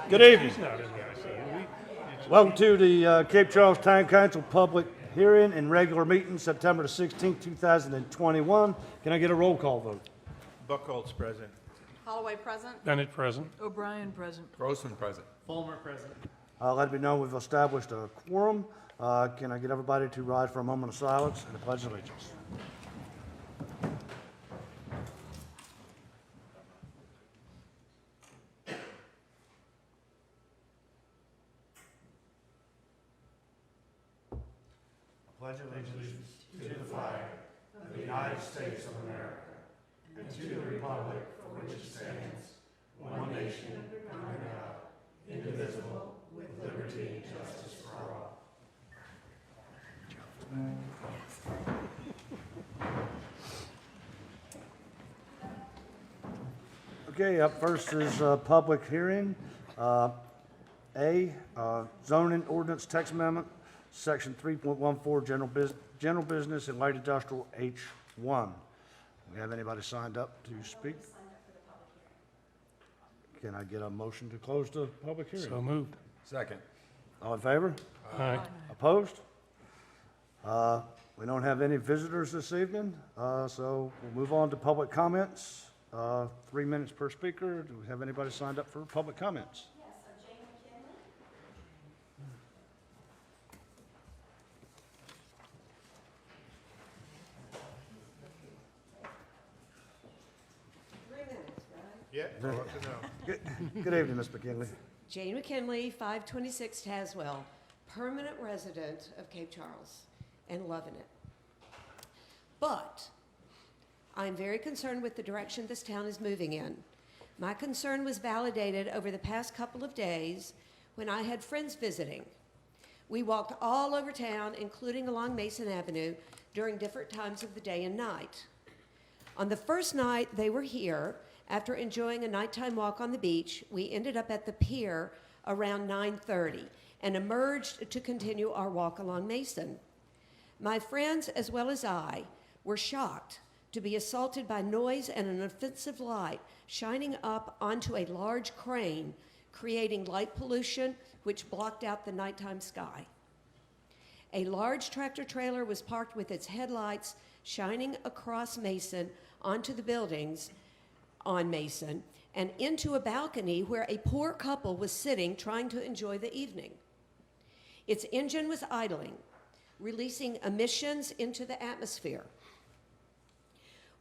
Good evening. He's not in the ICU. Welcome to the Cape Charles Town Council public hearing and regular meeting, September the 16th, 2021. Can I get a roll call vote? Buckholz present. Holloway present. Bennett present. O'Brien present. Grossman present. Fulmer present. Let me know we've established a quorum. Can I get everybody to rise for a moment of silence and a pledge of allegiance? I pledge allegiance to the flag of the United States of America and to the republic for which it stands, one nation, under God, indivisible, with liberty and justice for all. Okay, up first is public hearing. Zoning ordinance text amendment, section 3.14, general business and light industrial H1. We have anybody signed up to speak? Can I get a motion to close the public hearing? So moved. Second. All in favor? Aye. Opposed? We don't have any visitors this evening, so we'll move on to public comments. 3 minutes per speaker. Do we have anybody signed up for public comments? Yes, Jane McKinley. 3 minutes, right? Yeah, I'll let you know. Good evening, Ms. McKinley. Jane McKinley, 526 Taswell, permanent resident of Cape Charles and loving it. But I'm very concerned with the direction this town is moving in. My concern was validated over the past couple of days when I had friends visiting. We walked all over town, including along Mason Avenue, during different times of the day and night. On the first night they were here, after enjoying a nighttime walk on the beach, we ended up at the pier around 9:30 and emerged to continue our walk along Mason. My friends, as well as I, were shocked to be assaulted by noise and an offensive light shining up onto a large crane, creating light pollution which blocked out the nighttime sky. A large tractor trailer was parked with its headlights shining across Mason onto the buildings on Mason and into a balcony where a poor couple was sitting trying to enjoy the evening. Its engine was idling, releasing emissions into the atmosphere.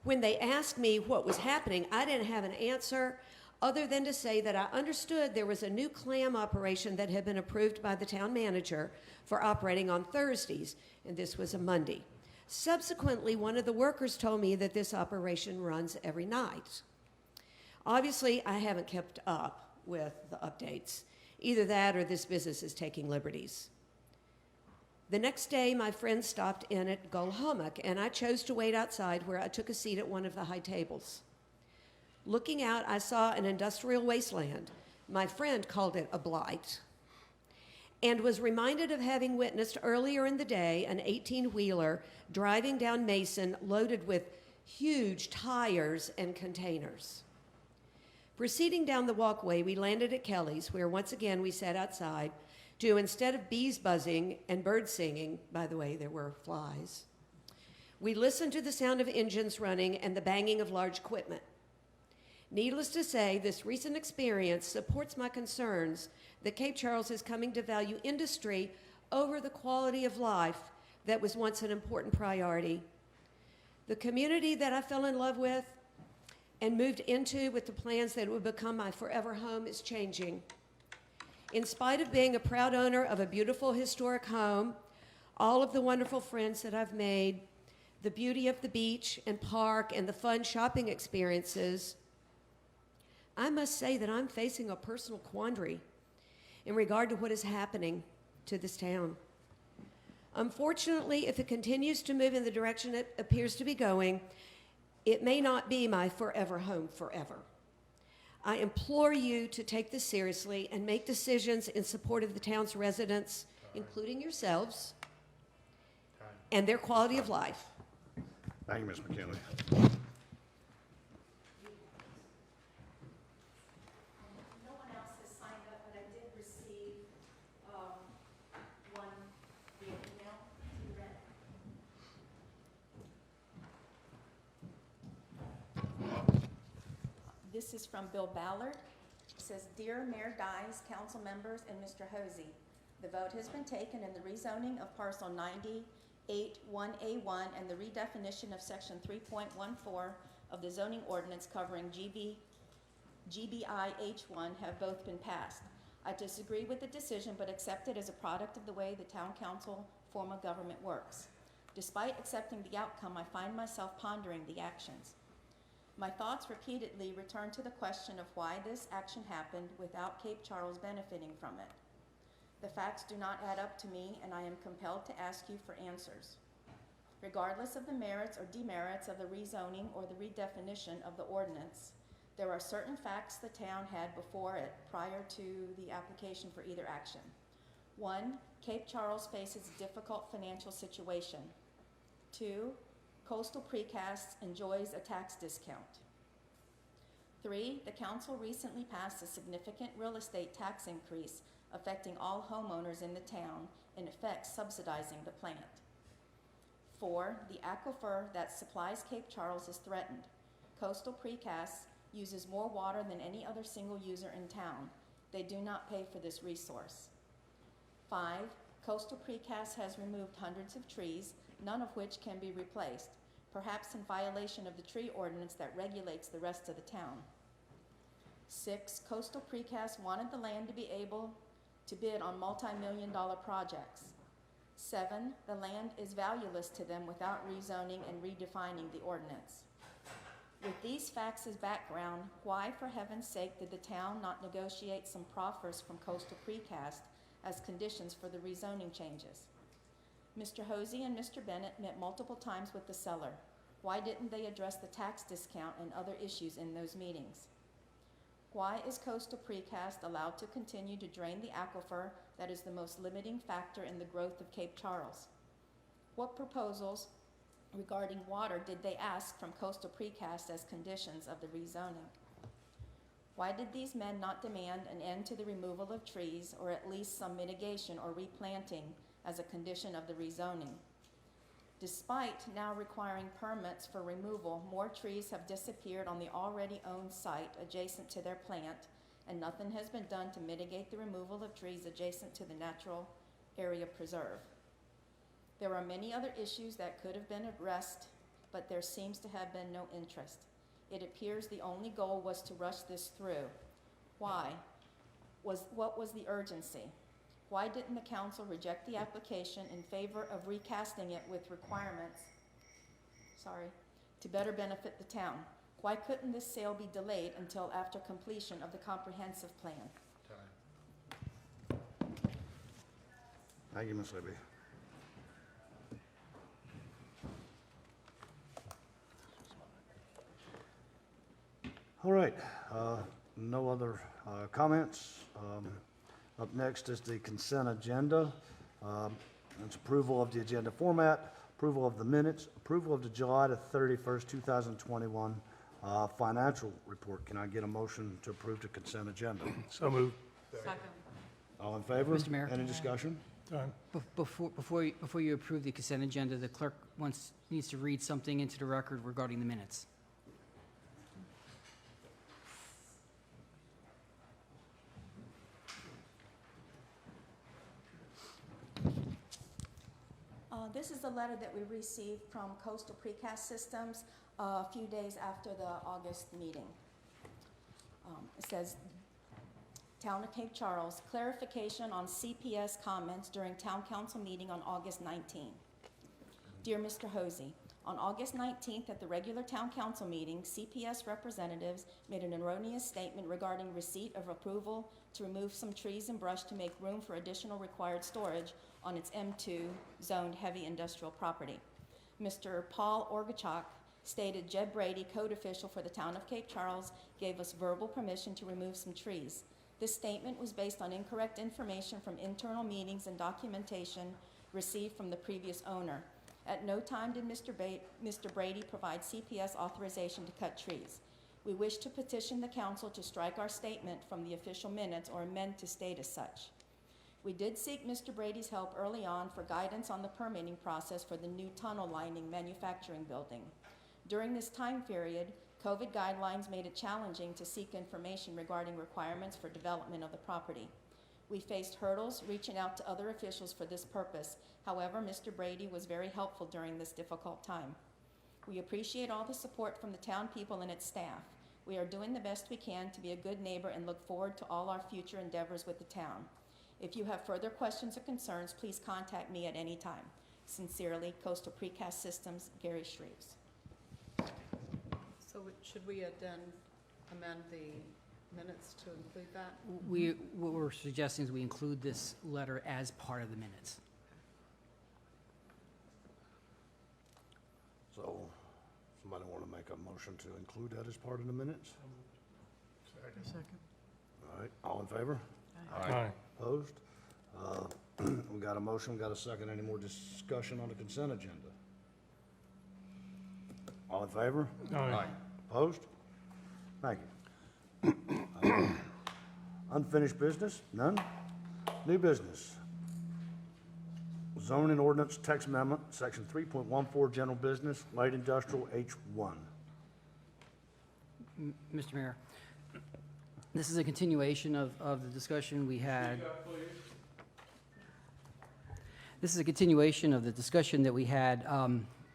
When they asked me what was happening, I didn't have an answer other than to say that I understood there was a new clam operation that had been approved by the town manager for operating on Thursdays, and this was a Monday. Subsequently, one of the workers told me that this operation runs every night. Obviously, I haven't kept up with the updates. Either that or this business is taking liberties. The next day, my friend stopped in at Gull Hummock, and I chose to wait outside where I took a seat at one of the high tables. Looking out, I saw an industrial wasteland. My friend called it a blight, and was reminded of having witnessed earlier in the day an 18-wheeler driving down Mason loaded with huge tires and containers. Proceeding down the walkway, we landed at Kelly's, where once again we sat outside to, instead of bees buzzing and birds singing, by the way, there were flies, we listened to the sound of engines running and the banging of large equipment. Needless to say, this recent experience supports my concerns that Cape Charles is coming to value industry over the quality of life that was once an important priority. The community that I fell in love with and moved into with the plans that it would become my forever home is changing. In spite of being a proud owner of a beautiful historic home, all of the wonderful friends that I've made, the beauty of the beach and park, and the fun shopping experiences, I must say that I'm facing a personal quandary in regard to what is happening to this town. Unfortunately, if it continues to move in the direction it appears to be going, it may not be my forever home forever. I implore you to take this seriously and make decisions in support of the town's residents, including yourselves, and their quality of life. Thank you, Ms. McKinley. No one else has signed This is from Bill Ballard. It says, Dear Mayor Dies, council members, and Mr. Hosey, the vote has been taken in the rezoning of parcel 98-1A1 and the redefinition of section 3.14 of the zoning ordinance covering GBI H1 have both been passed. I disagree with the decision, but accept it as a product of the way the town council form of government works. Despite accepting the outcome, I find myself pondering the actions. My thoughts repeatedly return to the question of why this action happened without Cape Charles benefiting from it. The facts do not add up to me, and I am compelled to ask you for answers. Regardless of the merits or demerits of the rezoning or the redefinition of the ordinance, there are certain facts the town had before it prior to the application for either action. 1, Cape Charles faces a difficult financial situation. 2, Coastal Precast enjoys a tax discount. 3, the council recently passed a significant real estate tax increase affecting all homeowners in the town, in effect subsidizing the plant. 4, the aquifer that supplies Cape Charles is threatened. Coastal Precast uses more water than any other single user in town. They do not pay for this resource. 5, Coastal Precast has removed hundreds of trees, none of which can be replaced, perhaps in violation of the tree ordinance that regulates the rest of the town. 6, Coastal Precast wanted the land to be able to bid on multi-million-dollar projects. 7, the land is valueless to them without rezoning and redefining the ordinance. With these facts as background, why, for heaven's sake, did the town not negotiate some proffers from Coastal Precast as conditions for the rezoning changes? Mr. Hosey and Mr. Bennett met multiple times with the seller. Why didn't they address the tax discount and other issues in those meetings? Why is Coastal Precast allowed to continue to drain the aquifer that is the most limiting factor in the growth of Cape Charles? What proposals regarding water did they ask from Coastal Precast as conditions of the rezoning? Why did these men not demand an end to the removal of trees, or at least some mitigation or replanting as a condition of the rezoning? Despite now requiring permits for removal, more trees have disappeared on the already owned site adjacent to their plant, and nothing has been done to mitigate the removal of trees adjacent to the natural area preserve. There are many other issues that could have been addressed, but there seems to have been no interest. It appears the only goal was to rush this through. Why? What was the urgency? Why didn't the council reject the application in favor of recasting it with requirements, to better benefit the town? Why couldn't this sale be delayed until after completion of the comprehensive plan? Thank you, Ms. Libby. All right, no other comments. Up next is the consent agenda. It's approval of the agenda format, approval of the minutes, approval of the July the 31st, 2021 financial report. Can I get a motion to approve the consent agenda? So moved. Second. All in favor? Mr. Mayor. Any discussion? Before you approve the consent agenda, the clerk needs to read something into the record regarding the minutes. This is the letter that we received from Coastal Precast Systems a few days after the August meeting. It says, Town of Cape Charles, clarification on CPS comments during Town Council meeting on August 19. Dear Mr. Hosey, on August 19th at the regular Town Council meeting, CPS representatives made an erroneous statement regarding receipt of approval to remove some trees and brush to make room for additional required storage on its M2 zoned heavy industrial property. Mr. Paul Orgachuk stated Jeb Brady, code official for the Town of Cape Charles, gave us verbal permission to remove some trees. This statement was based on incorrect information from internal meetings and documentation received from the previous owner. At no time did Mr. Brady provide CPS authorization to cut trees. We wish to petition the council to strike our statement from the official minutes or amend to state as such. We did seek Mr. Brady's help early on for guidance on the permitting process for the new tunnel lining manufacturing building. During this time period, COVID guidelines made it challenging to seek information regarding requirements for development of the property. We faced hurdles reaching out to other officials for this purpose. However, Mr. Brady was very helpful during this difficult time. We appreciate all the support from the town people and its staff. We are doing the best we can to be a good neighbor and look forward to all our future endeavors with the town. If you have further questions or concerns, please contact me at any time. Sincerely, Coastal Precast Systems, Gary Shreves. So should we then amend the minutes to include that? What we're suggesting is we include this letter as part of the minutes. So, somebody want to make a motion to include that as part of the minutes? Second. All right, all in favor? Aye. Opposed? We got a motion, we got a second. Any more discussion on the consent agenda? All in favor? Aye. Opposed? Thank you. Unfinished business? None? New business? Zoning ordinance text amendment, section 3.14, general business, light industrial, H1. Mr. Mayor, this is a continuation of the discussion we had. This is a continuation of the discussion that we had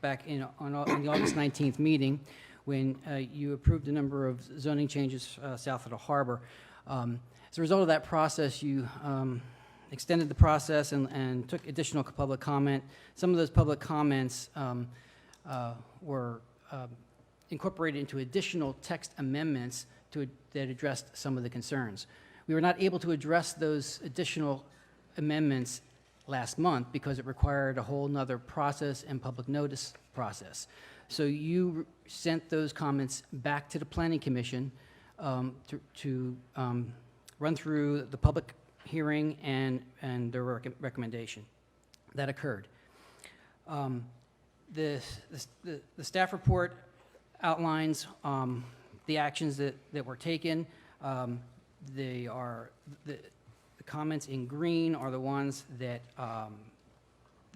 back on the August 19th meeting when you approved a number of zoning changes south of the harbor. As a result of that process, you extended the process and took additional public comment. Some of those public comments were incorporated into additional text amendments that addressed some of the concerns. We were not able to address those additional amendments last month because it required a whole nother process and public notice process. So you sent those comments back to the Planning Commission to run through the public hearing and their recommendation. That occurred. The staff report outlines the actions that were taken. The comments in green are the ones that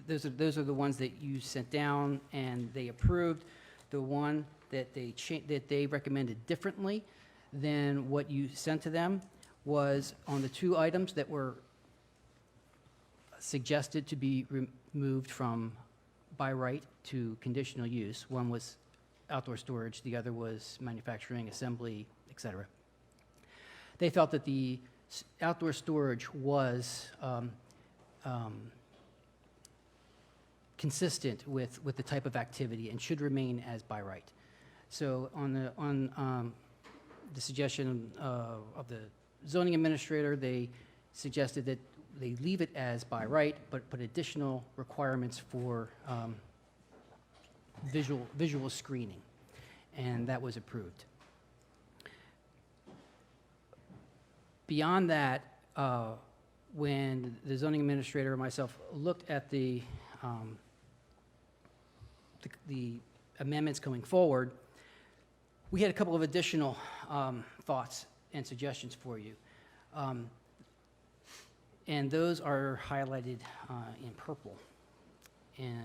those are the ones that you sent down and they approved. The one that they recommended differently than what you sent to them was on the two items that were suggested to be removed from by right to conditional use. One was outdoor storage, the other was manufacturing, assembly, etc. They felt that the outdoor storage was consistent with the type of activity and should remain as by right. So on the suggestion of the zoning administrator, they suggested that they leave it as by right, but put additional requirements for visual screening, and that was approved. Beyond that, when the zoning administrator and myself looked at the amendments going forward, we had a couple of additional thoughts and suggestions for you. And those are highlighted in purple in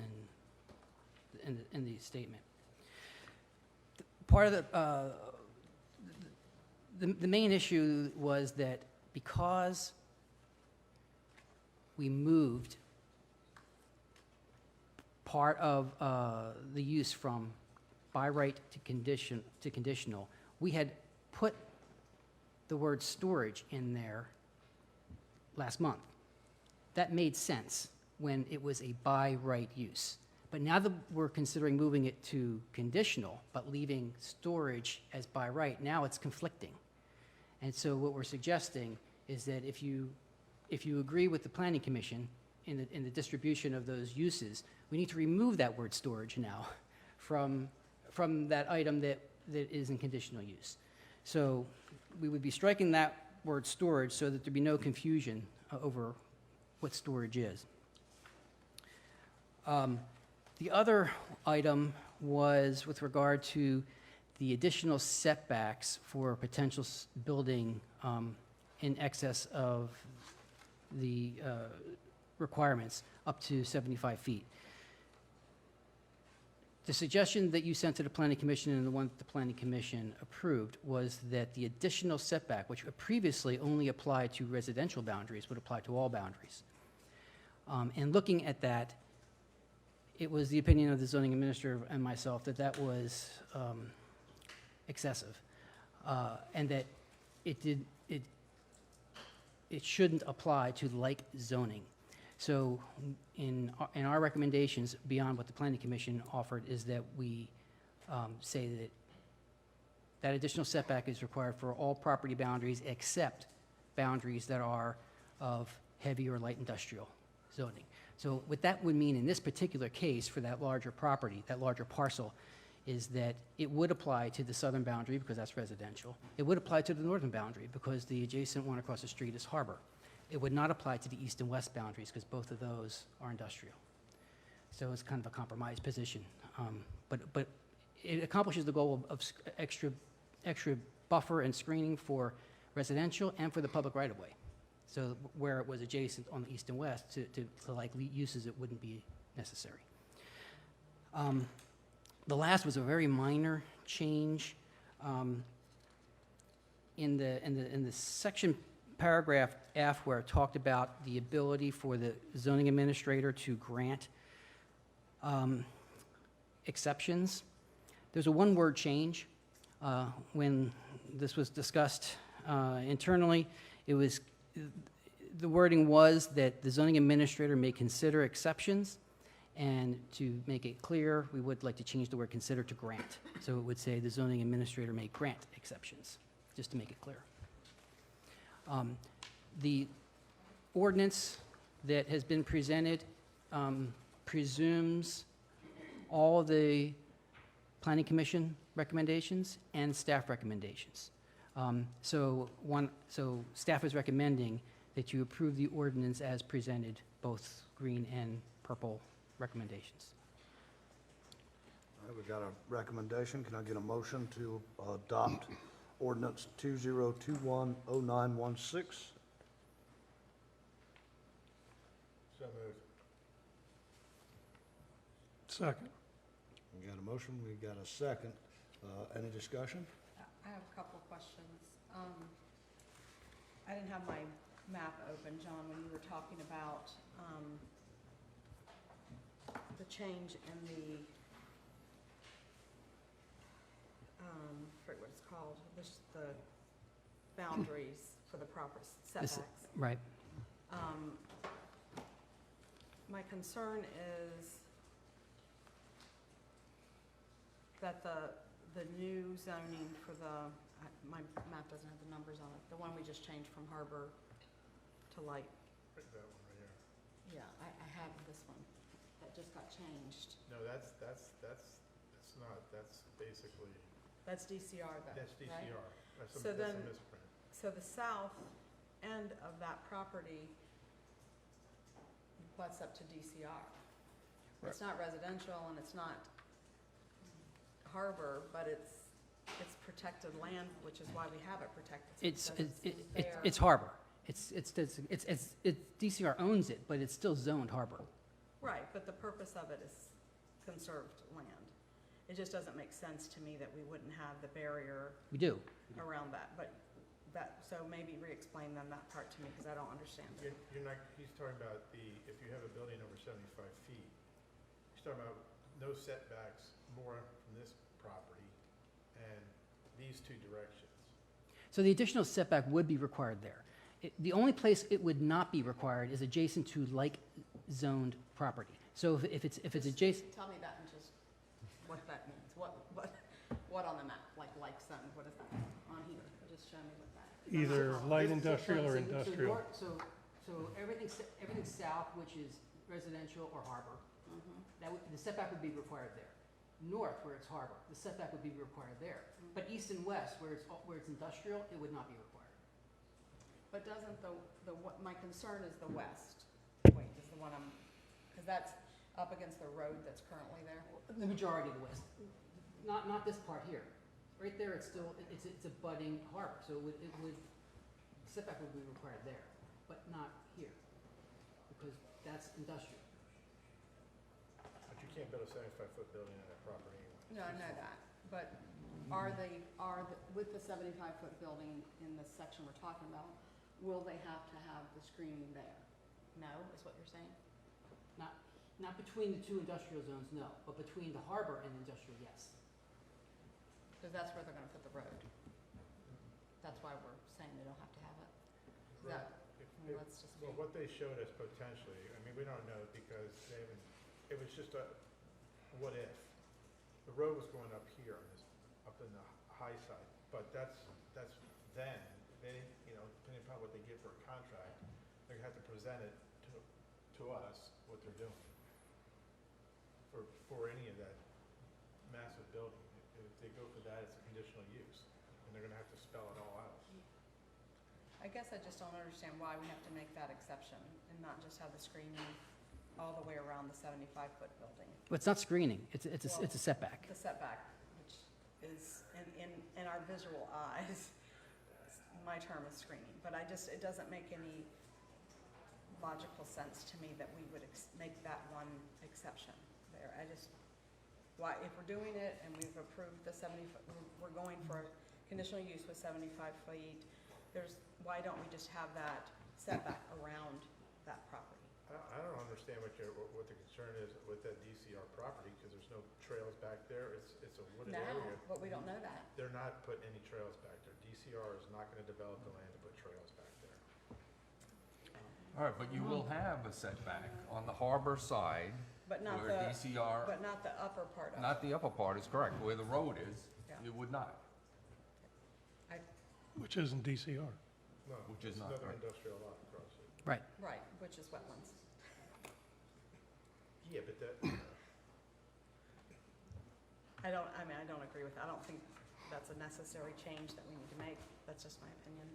the statement. Part of the main issue was that because we moved part of the use from by right to conditional, we had put the word storage in there last month. That made sense when it was a by right use. But now that we're considering moving it to conditional, but leaving storage as by right, now it's conflicting. And so what we're suggesting is that if you agree with the Planning Commission in the distribution of those uses, we need to remove that word storage now from that item that is in conditional use. So we would be striking that word storage so that there'd be no confusion over what storage is. The other item was with regard to the additional setbacks for potential building in excess of the requirements up to 75 feet. The suggestion that you sent to the planning commission and the one that the planning commission approved was that the additional setback, which previously only applied to residential boundaries, would apply to all boundaries. And looking at that, it was the opinion of the zoning administrator and myself that that was excessive, and that it shouldn't apply to like zoning. So in our recommendations, beyond what the planning commission offered, is that we say that that additional setback is required for all property boundaries except boundaries that are of heavy or light industrial zoning. So what that would mean in this particular case for that larger property, that larger parcel, is that it would apply to the southern boundary because that's residential. It would apply to the northern boundary because the adjacent one across the street is harbor. It would not apply to the east and west boundaries because both of those are industrial. So it's kind of a compromise position. But it accomplishes the goal of extra buffer and screening for residential and for the public right-of-way. So where it was adjacent on the east and west to likely uses, it wouldn't be necessary. The last was a very minor change. In the section paragraph F, where it talked about the ability for the zoning administrator to grant exceptions, there's a one-word change. When this was discussed internally, the wording was that the zoning administrator may consider exceptions, and to make it clear, we would like to change the word consider to grant. So it would say the zoning administrator may grant exceptions, just to make it clear. The ordinance that has been presented presumes all the planning commission recommendations and staff recommendations. So staff is recommending that you approve the ordinance as presented, both green and purple recommendations. All right, we got a recommendation. Can I get a motion to adopt ordinance 2021-0916? So moved. Second. We got a motion, we got a second. Any discussion? I have a couple questions. I didn't have my map open, John, when you were talking about the change in the, I forget what it's called, the boundaries for the proper setbacks. Right. My concern is that the new zoning for the, my map doesn't have the numbers on it, the one we just changed from harbor to light. That one right here. Yeah, I have this one that just got changed. No, that's not, that's basically, That's DCR though, that's right? DCR. That's So that's a then- misprint. So the south end of that property butts up to DCR. It's not residential and it's not harbor, but it's protected land, which is why we have it protected. So It's harbor. It's DCR owns it, but it's still zoned harbor. Right, but the purpose of it is conserved land. It just doesn't make sense to me that we wouldn't have the barrier We do. around that, but so maybe re-explain then that part to me, because I don't understand it. You're not, he's talking about if you have a building over 75 feet, he's talking about no setbacks more from this property and these two directions. So the additional setback would be required there. The only place it would not be required is adjacent to like zoned property. So if it's adjacent, Tell me that and just what that means. What on the map, like zone, what is that on here? Just show me what that is. Either light industrial or So industrial. So everything south, which is residential or harbor, the setback would be required there. North, where it's harbor, the setback would be required there. But east and west, where it's industrial, it would not be required. But doesn't my concern is the west, wait, is the one because that's up against the road that's currently there? The majority of the west, not this part here. Right there, it's a budding harbor, so setback would be required there, but not here, because that's industrial. But you can't build a 75-foot building on that property anyway. No, I know that, but with the 75-foot building in the section we're talking about, will they have to have the screening there? No, is what you're saying? Not between the two industrial zones, no, but between the harbor and industrial, yes. Because that's where they're gonna put the road. That's why we're saying they don't have to have it. Is that, let's just Well, what they showed us potentially, I mean, we don't know because they haven't, it was just a what if. The road was going up here, on this, up in the high side, but that's then, they, depending upon what they get for a contract, they're gonna have to present it to us, what they're doing. For any of that massive building. If they go for that, it's a conditional use, and they're gonna have to spell it all out. I guess I just don't understand why we have to make that exception and not just have the screening all the way around the 75-foot building. But it's not screening, it's a setback. The setback, which is in our visual eyes, my term is screening, but it doesn't make any logical sense to me that we would make that one exception there. Why, if we're doing it and we've approved the 70-foot, we're going for conditional use with 75 feet, why don't we just have that setback around that property? I don't understand what the concern is with that DCR property, because there's no trails back there, it's a wooded Now, area. but we don't know that. They're not putting any trails back there. DCR is not gonna develop the land to put trails back there. All right, but you will have a setback on the harbor side But not where the, DCR, but not the upper part of it. not the upper part is correct, where the road is, Yeah. you would not. Which isn't DCR. No, Which is it's not, another right. industrial lot across it. Right. Right, which is wetlands. Yeah, but that, I don't agree with that. I don't think that's a necessary change that we need to make. That's just my opinion.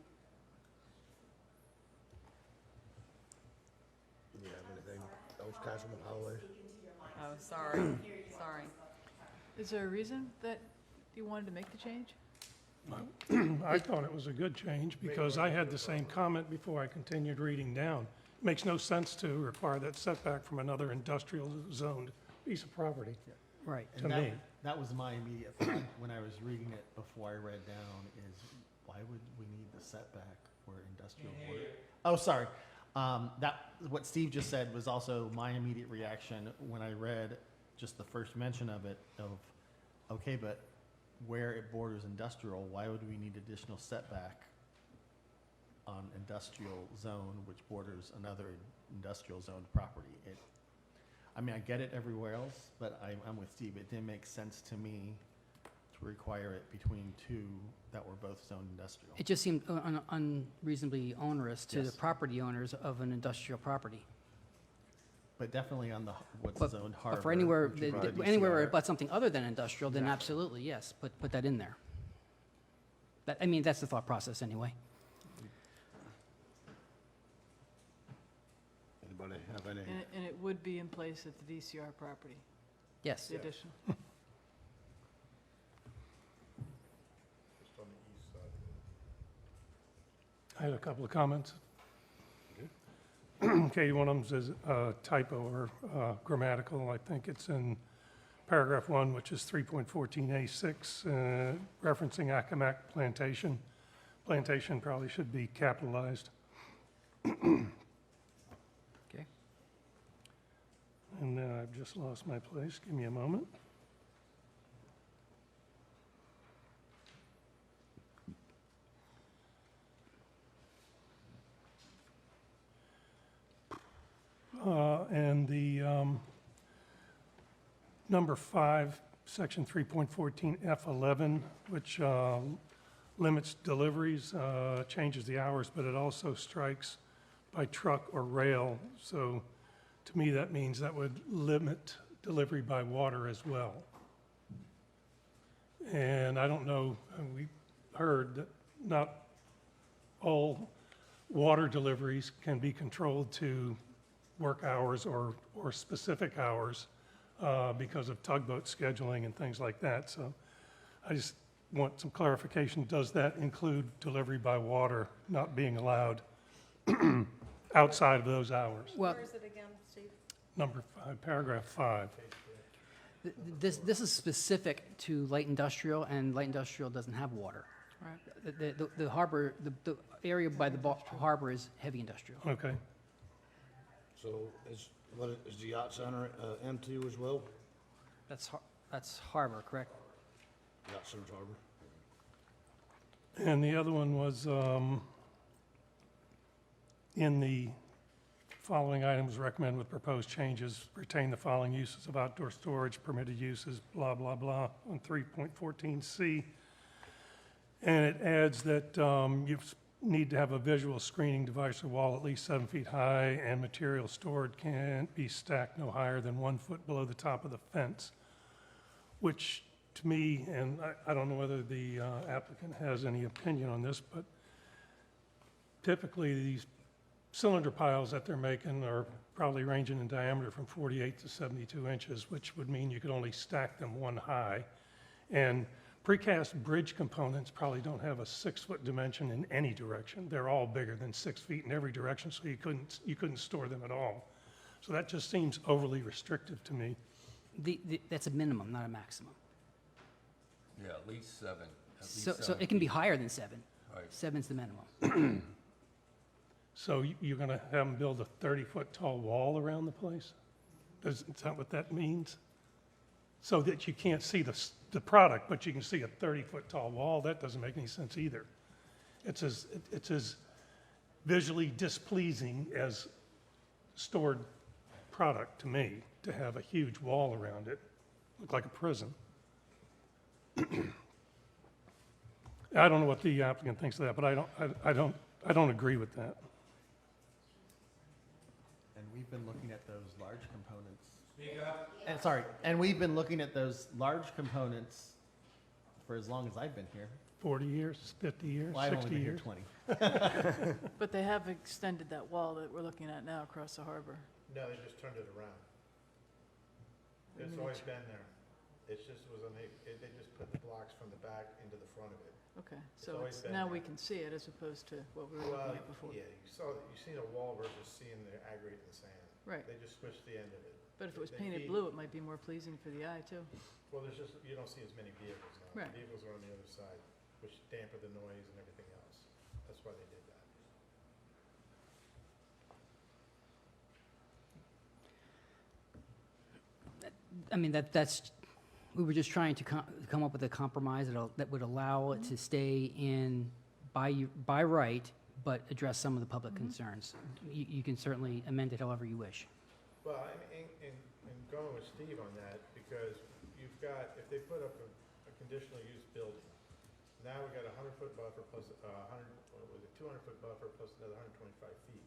You have anything else, Councilman Holloway? Oh, sorry, sorry. Is there a reason that you wanted to make the change? I thought it was a good change because I had the same comment before I continued reading down. Makes no sense to require that setback from another industrial zoned piece of property, Right. to me. That was my immediate thought when I was reading it before I read down is, why would we need the setback for industrial water? Oh, sorry. What Steve just said was also my immediate reaction when I read just the first mention of it, okay, but where it borders industrial, why would we need additional setback on industrial zone which borders another industrial zone property? I get it everywhere else, but I'm with Steve. It didn't make sense to me to require it between two that were both zoned industrial. It just seemed unreasonably onerous to the Yes. property owners of an industrial property. But definitely on what's But- zoned harbor. But for anywhere, which would be anywhere where DCR. it butts something other than industrial, then Exactly. absolutely, yes, put that in there. That's the thought process anyway. Anybody have any? And it would be in place at the DCR property, Yes. the additional. just on the east side. I had a couple of comments. Okay, one of them is a typo or grammatical. I think it's in paragraph 1, which is 3.14A6, referencing Accomack Plantation. Plantation probably should be capitalized. Okay. And then I've just lost my place. Give me a moment. And the number 5, section 3.14F11, which limits deliveries, changes the hours, but it also strikes by truck or rail. So to me, that means that would limit delivery by water as well. And I don't know, we heard that not all water deliveries can be controlled to work hours or specific hours because of tugboat scheduling and things like that. So I just want some clarification. Does that include delivery by water not being allowed outside of those hours? Well, Where is it again, Steve? Number 5, paragraph 5. This is specific to light industrial, and light industrial doesn't have water. Right. The harbor, the area by the harbor is heavy industrial. Okay. So is the yacht center M2 as well? That's harbor, correct? Yacht center's harbor. And the other one was, in the following items recommended with proposed changes, retain the following uses of outdoor storage, permitted uses, blah, blah, blah, on 3.14C. And it adds that you need to have a visual screening device or wall at least 7 feet high, and material stored can't be stacked no higher than 1 foot below the top of the fence, which to me, and I don't know whether the applicant has any opinion on this, but typically these cylinder piles that they're making are probably ranging in diameter from 48 to 72 inches, which would mean you could only stack them one high. And precast bridge components probably don't have a 6-foot dimension in any direction. They're all bigger than 6 feet in every direction, so you couldn't store them at all. So that just seems overly restrictive to me. That's a minimum, not a maximum. Yeah, at least 7. So it can be higher than 7. Right. 7's the minimum. So you're going to have them build a 30-foot tall wall around the place? Is that what that means? So that you can't see the product, but you can see a 30-foot tall wall? That doesn't make any sense either. It's as visually displeasing as stored product to me, to have a huge wall around it, look like a prison. I don't know what the applicant thinks of that, but I don't agree with that. And we've been looking at those large components. And we've been looking at those large components for as long as I've been here. 40 years, 50 years, Well, I've only 60 been here years? 20. But they have extended that wall that we're looking at now across the harbor. No, they just turned it around. It's always been there. It's just they just put the blocks from the back into the front of it. Okay, It's so always been now there. we can see it as opposed to what we were Well, looking at before. yeah, you seen a wall versus seeing the aggregate in the sand. Right, They just switched the end of it. but if it was they painted feed- blue, it might be more pleasing for the eye too. Well, you don't see as many vehicles now. Right. Vehicles are on the other side, which damper the noise and everything else. That's why they did that. I mean, we were just trying to come up with a compromise that would allow it to stay in by right, but address some of the public concerns. You can certainly amend it however you wish. Well, and going with Steve on that, because you've got, if they put up a conditional use building, now we got a 100-foot buffer plus 200-foot buffer plus another 125 feet.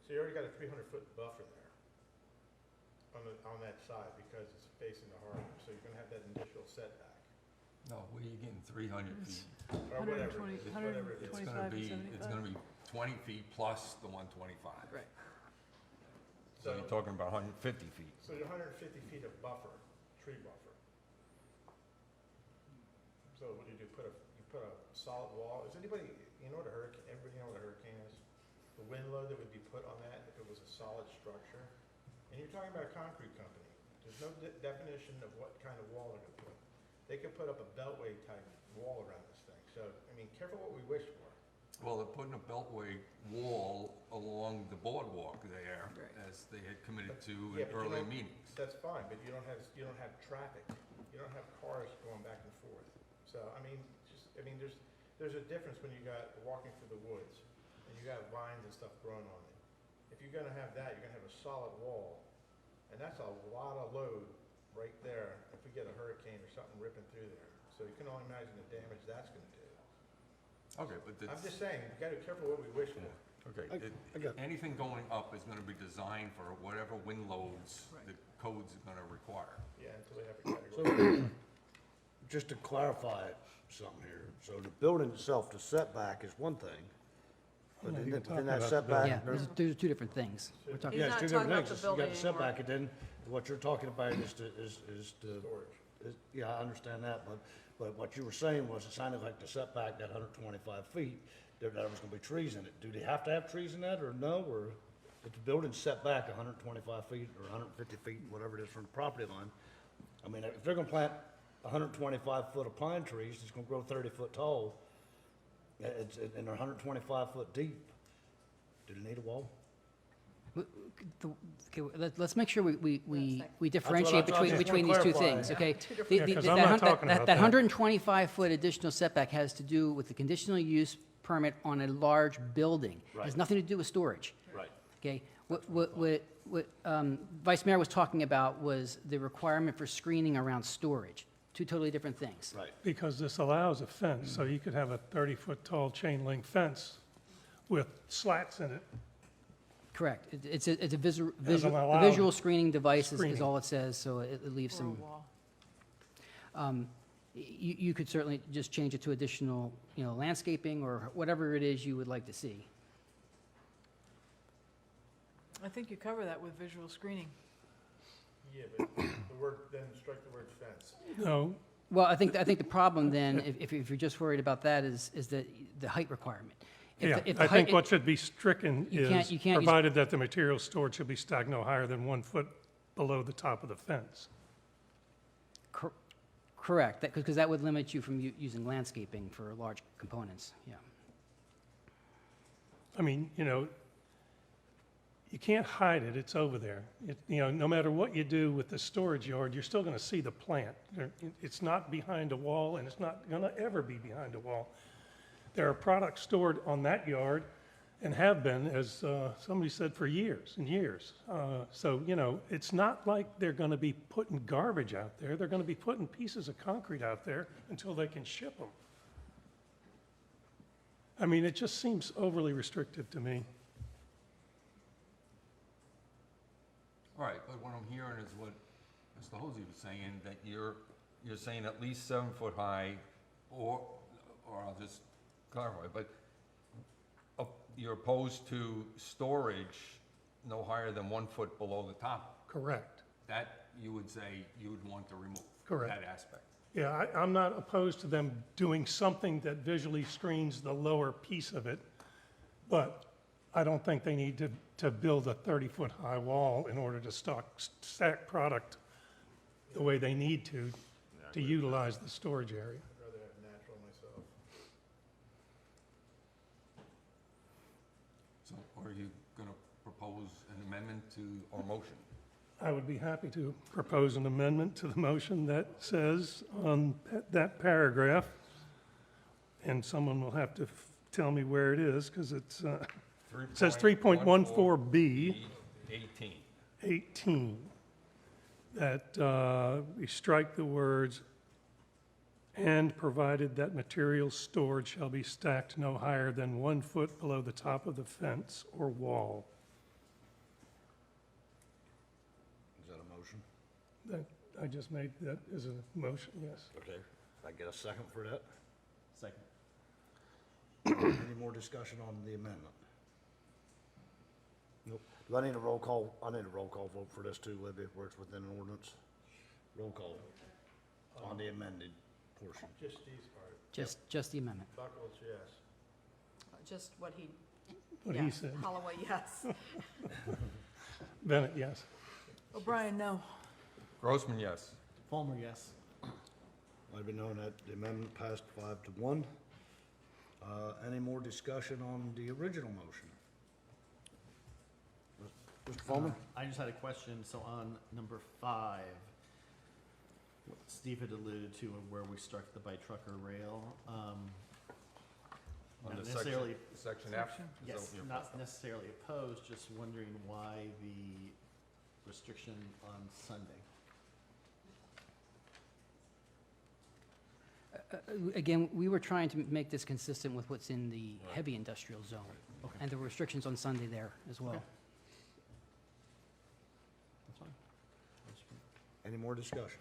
So you already got a 300-foot buffer there on that side because it's facing the harbor. So you're gonna have that initial setback No, where you getting 300 feet? or whatever. 120 It's whatever it is. It's 25 gonna and be, 75? it's gonna be 20 feet plus the 125. Right. So you're talking about 150 feet. So you're 150 feet of buffer, tree buffer. So what do? You put a solid wall? Is anybody, everybody know what a hurricane is? The wind load that would be put on that if it was a solid structure? And you're talking about a concrete company. There's no definition of what kind of wall they're gonna put. They could put up a beltway type wall around this thing. So, I mean, careful what we wish for. Well, they're putting a beltway wall along the boardwalk there, Right. as they had committed to Yeah, in but you early don't- meetings. That's fine, but you don't have traffic. You don't have cars going back and forth. So, there's a difference when you got walking through the woods and you got vines and stuff growing on it. If you're gonna have that, you're gonna have a solid wall, and that's a lot of load right there if we get a hurricane or something ripping through there. So you can only imagine the damage that's gonna do. Okay, but I'm it's, just saying, we gotta be careful what we wish for. okay, I got- anything going up is gonna be designed for whatever wind loads Right. the code's gonna require. Yeah, until they have a category. Just to clarify something here, so the building itself, the setback is one thing, but No, then you're talking then that about the setback. Yeah, those are two different things. We're talking, He's Yeah, not it's two talking different about things. the You got building the setback, anymore. and then what you're talking about is the, Storage. yeah, I understand that, but what you were saying was, it sounded like the setback, that 125 feet, there was gonna be trees in it. Do they have to have trees in that, or no, or if the building's set back 125 feet or 150 feet, whatever it is from the property line, I mean, if they're gonna plant 125 foot of pine trees, it's gonna grow 30 foot tall, and they're 125 foot deep, do they need a wall? Okay, let's make sure we I differentiate just wanna between these two clarify. things, okay? Two different- The- Yeah, the- 'cause that I'm not hun- talking that- about That that. 125-foot additional setback has to do with the conditional use permit on a large building. It has Right. nothing to do with storage, Right. okay? What Vice Mayor was talking about was the requirement for screening around storage, two totally different things. Right. Because this allows a fence, so you could have a 30-foot tall chain link fence with slats in it. Correct. It's a Doesn't allow visual screening device is screening. all it says, so it leaves Or a some. wall. You could certainly just change it to additional, landscaping or whatever it is you would like to see. I think you cover that with visual screening. Yeah, but the word, then strike the word fence. No, Well, I think the problem then, if you're just worried about that, is that the height requirement. If yeah, the- if the I think height- what should be stricken You can't- is, you can't use- provided that the material stored should be stacked no higher than 1 foot below the top of the fence. Correct, because that would limit you from using landscaping for large components, yeah. I mean, you can't hide it, it's over there. No matter what you do with the storage yard, you're still gonna see the plant. It's not behind a wall, and it's not gonna ever be behind a wall. There are products stored on that yard and have been, as somebody said, for years and years. So, it's not like they're gonna be putting garbage out there. They're gonna be putting pieces of concrete out there until they can ship them. I mean, it just seems overly restrictive to me. All right, but what I'm hearing is what Mr. Hosey was saying, that you're saying at least 7 foot high, or I'll just clarify, but you're opposed to storage no higher than 1 foot below the top. Correct. That you would say you would want to remove. Correct. That aspect. Yeah, I'm not opposed to them doing something that visually screens the lower piece of it, but I don't think they need to build a 30-foot high wall in order to stack product the way they need to utilize the storage area. I'd rather have natural myself. So are you going to propose an amendment to our motion? I would be happy to propose an amendment to the motion that says on that paragraph, and someone will have to tell me where it is, because it says 3.14B. 18. 18, that we strike the words, "and provided that material stored shall be stacked no higher than 1 foot below the top of the fence or wall." Is that a motion? That, I just made that as a motion, yes. Okay. I get a second for that? Second. Any more discussion on the amendment? Nope. Do I need a roll call? I need a roll call vote for this too, Libby, where it's within an ordinance. Roll call on the amended portion. Just Steve's part. Just the amendment. Buckles, yes. Just what he, What he yes. said. Holloway, yes. Bennett, yes. O'Brien, no. Grossman, yes. Palmer, yes. Let it be known that the amendment passed 5-1. Any more discussion on the original motion? Mr. Fulmer? I just had a question, so on number 5, what Steve had alluded to where we struck the by trucker rail, On not the necessarily, section F? Section. Is that yes, what you're not proposing? necessarily opposed, just wondering why the restriction on Sunday. Again, we were trying to make this consistent with what's in the heavy industrial zone, Okay. and the restrictions on Sunday there as well. Okay. That's fine. Any more discussion?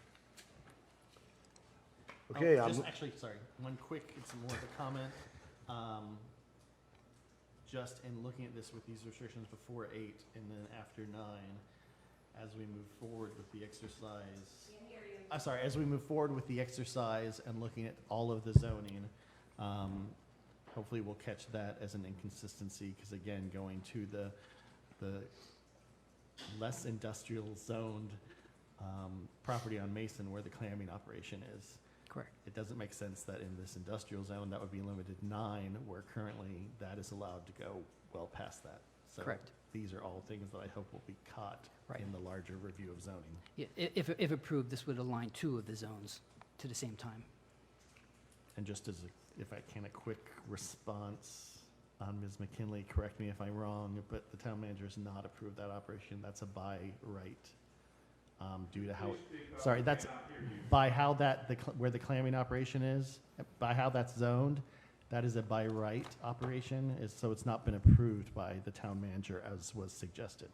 Oh, Okay, just actually, sorry, one quick, it's more of a comment. Just in looking at this with these restrictions before 8 and then after 9, as we move forward with the exercise. As we move forward with the exercise and looking at all of the zoning, hopefully we'll catch that as an inconsistency, because again, going to the less industrial zoned property on Mason where the clamming operation is. Correct. It doesn't make sense that in this industrial zone, that would be limited to 9, where currently that is allowed to go well past that. So Correct. these are all things that I hope will be caught Right. in the larger review of zoning. Yeah, if approved, this would align 2 of the zones to the same time. And just as, if I can, a quick response on Ms. McKinley, correct me if I'm wrong, but the town manager has not approved that operation. That's a by right. Due to how, sorry, that's by how that, where the clamming operation is, by how that's zoned, that is a by right operation, so it's not been approved by the town manager as was suggested.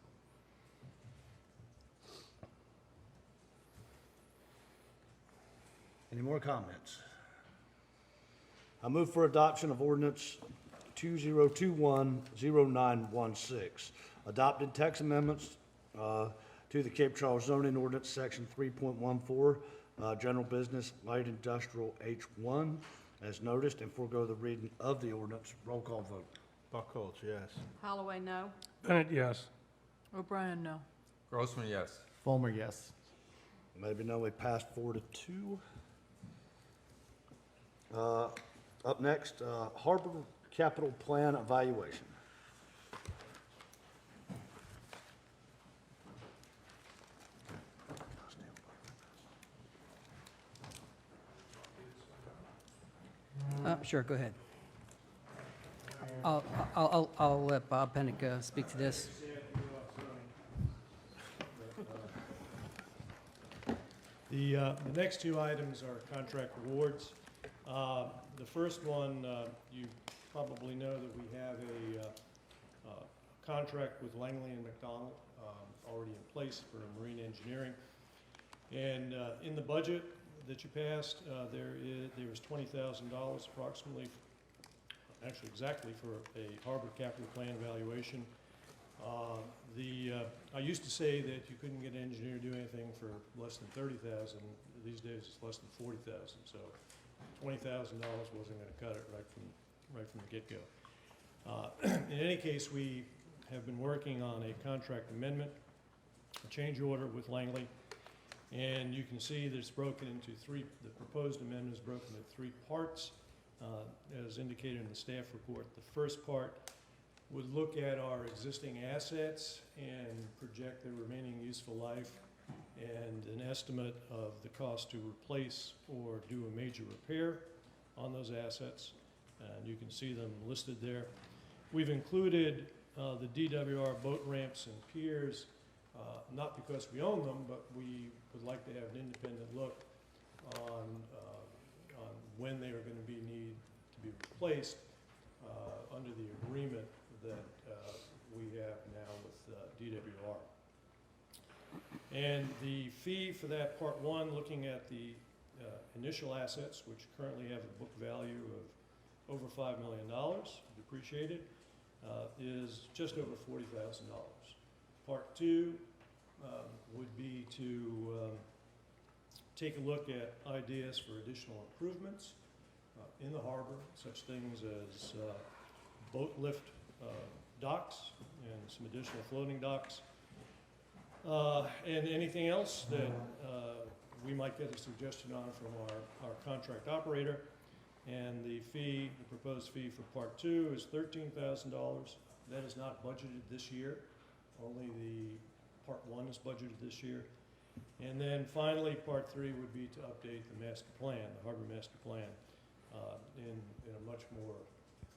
Any more comments? I move for adoption of ordinance 2021-0916, adopted text amendments to the Cape Charles zoning ordinance, section 3.14, general business, light industrial H1, as noticed, and forego the reading of the ordinance. Roll call vote. Buckholz, yes. Holloway, no. Bennett, yes. O'Brien, no. Grossman, yes. Fulmer, yes. Maybe no, we passed 4-2. Up next, Harbor Capital Plan Evaluation. Sure, go ahead. I'll let Bob Pennick speak to this. The next 2 items are contract awards. The first one, you probably know that we have a contract with Langley and McDonald already in place for marine engineering. And in the budget that you passed, there was $20,000 approximately, actually exactly, for a harbor capital plan evaluation. I used to say that you couldn't get an engineer to do anything for less than $30,000. These days it's less than $40,000. So $20,000 wasn't going to cut it right from the get-go. In any case, we have been working on a contract amendment, a change order with Langley, and you can see that it's broken into 3. The proposed amendment is broken into 3 parts, as indicated in the staff report. The first part would look at our existing assets and project their remaining useful life and an estimate of the cost to replace or do a major repair on those assets. And you can see them listed there. We've included the DWR boat ramps and piers, not because we own them, but we would like to have an independent look on when they are going to need to be replaced under the agreement that we have now with DWR. And the fee for that part 1, looking at the initial assets, which currently have a book value of over $5 million depreciated, is just over $40,000. Part 2 would be to take a look at ideas for additional improvements in the harbor, such things as boat lift docks and some additional floating docks, and anything else that we might get a suggestion on from our contract operator. And the proposed fee for part 2 is $13,000. That is not budgeted this year. Only the part 1 is budgeted this year. And then finally, part 3 would be to update the master plan, the harbor master plan, in a much more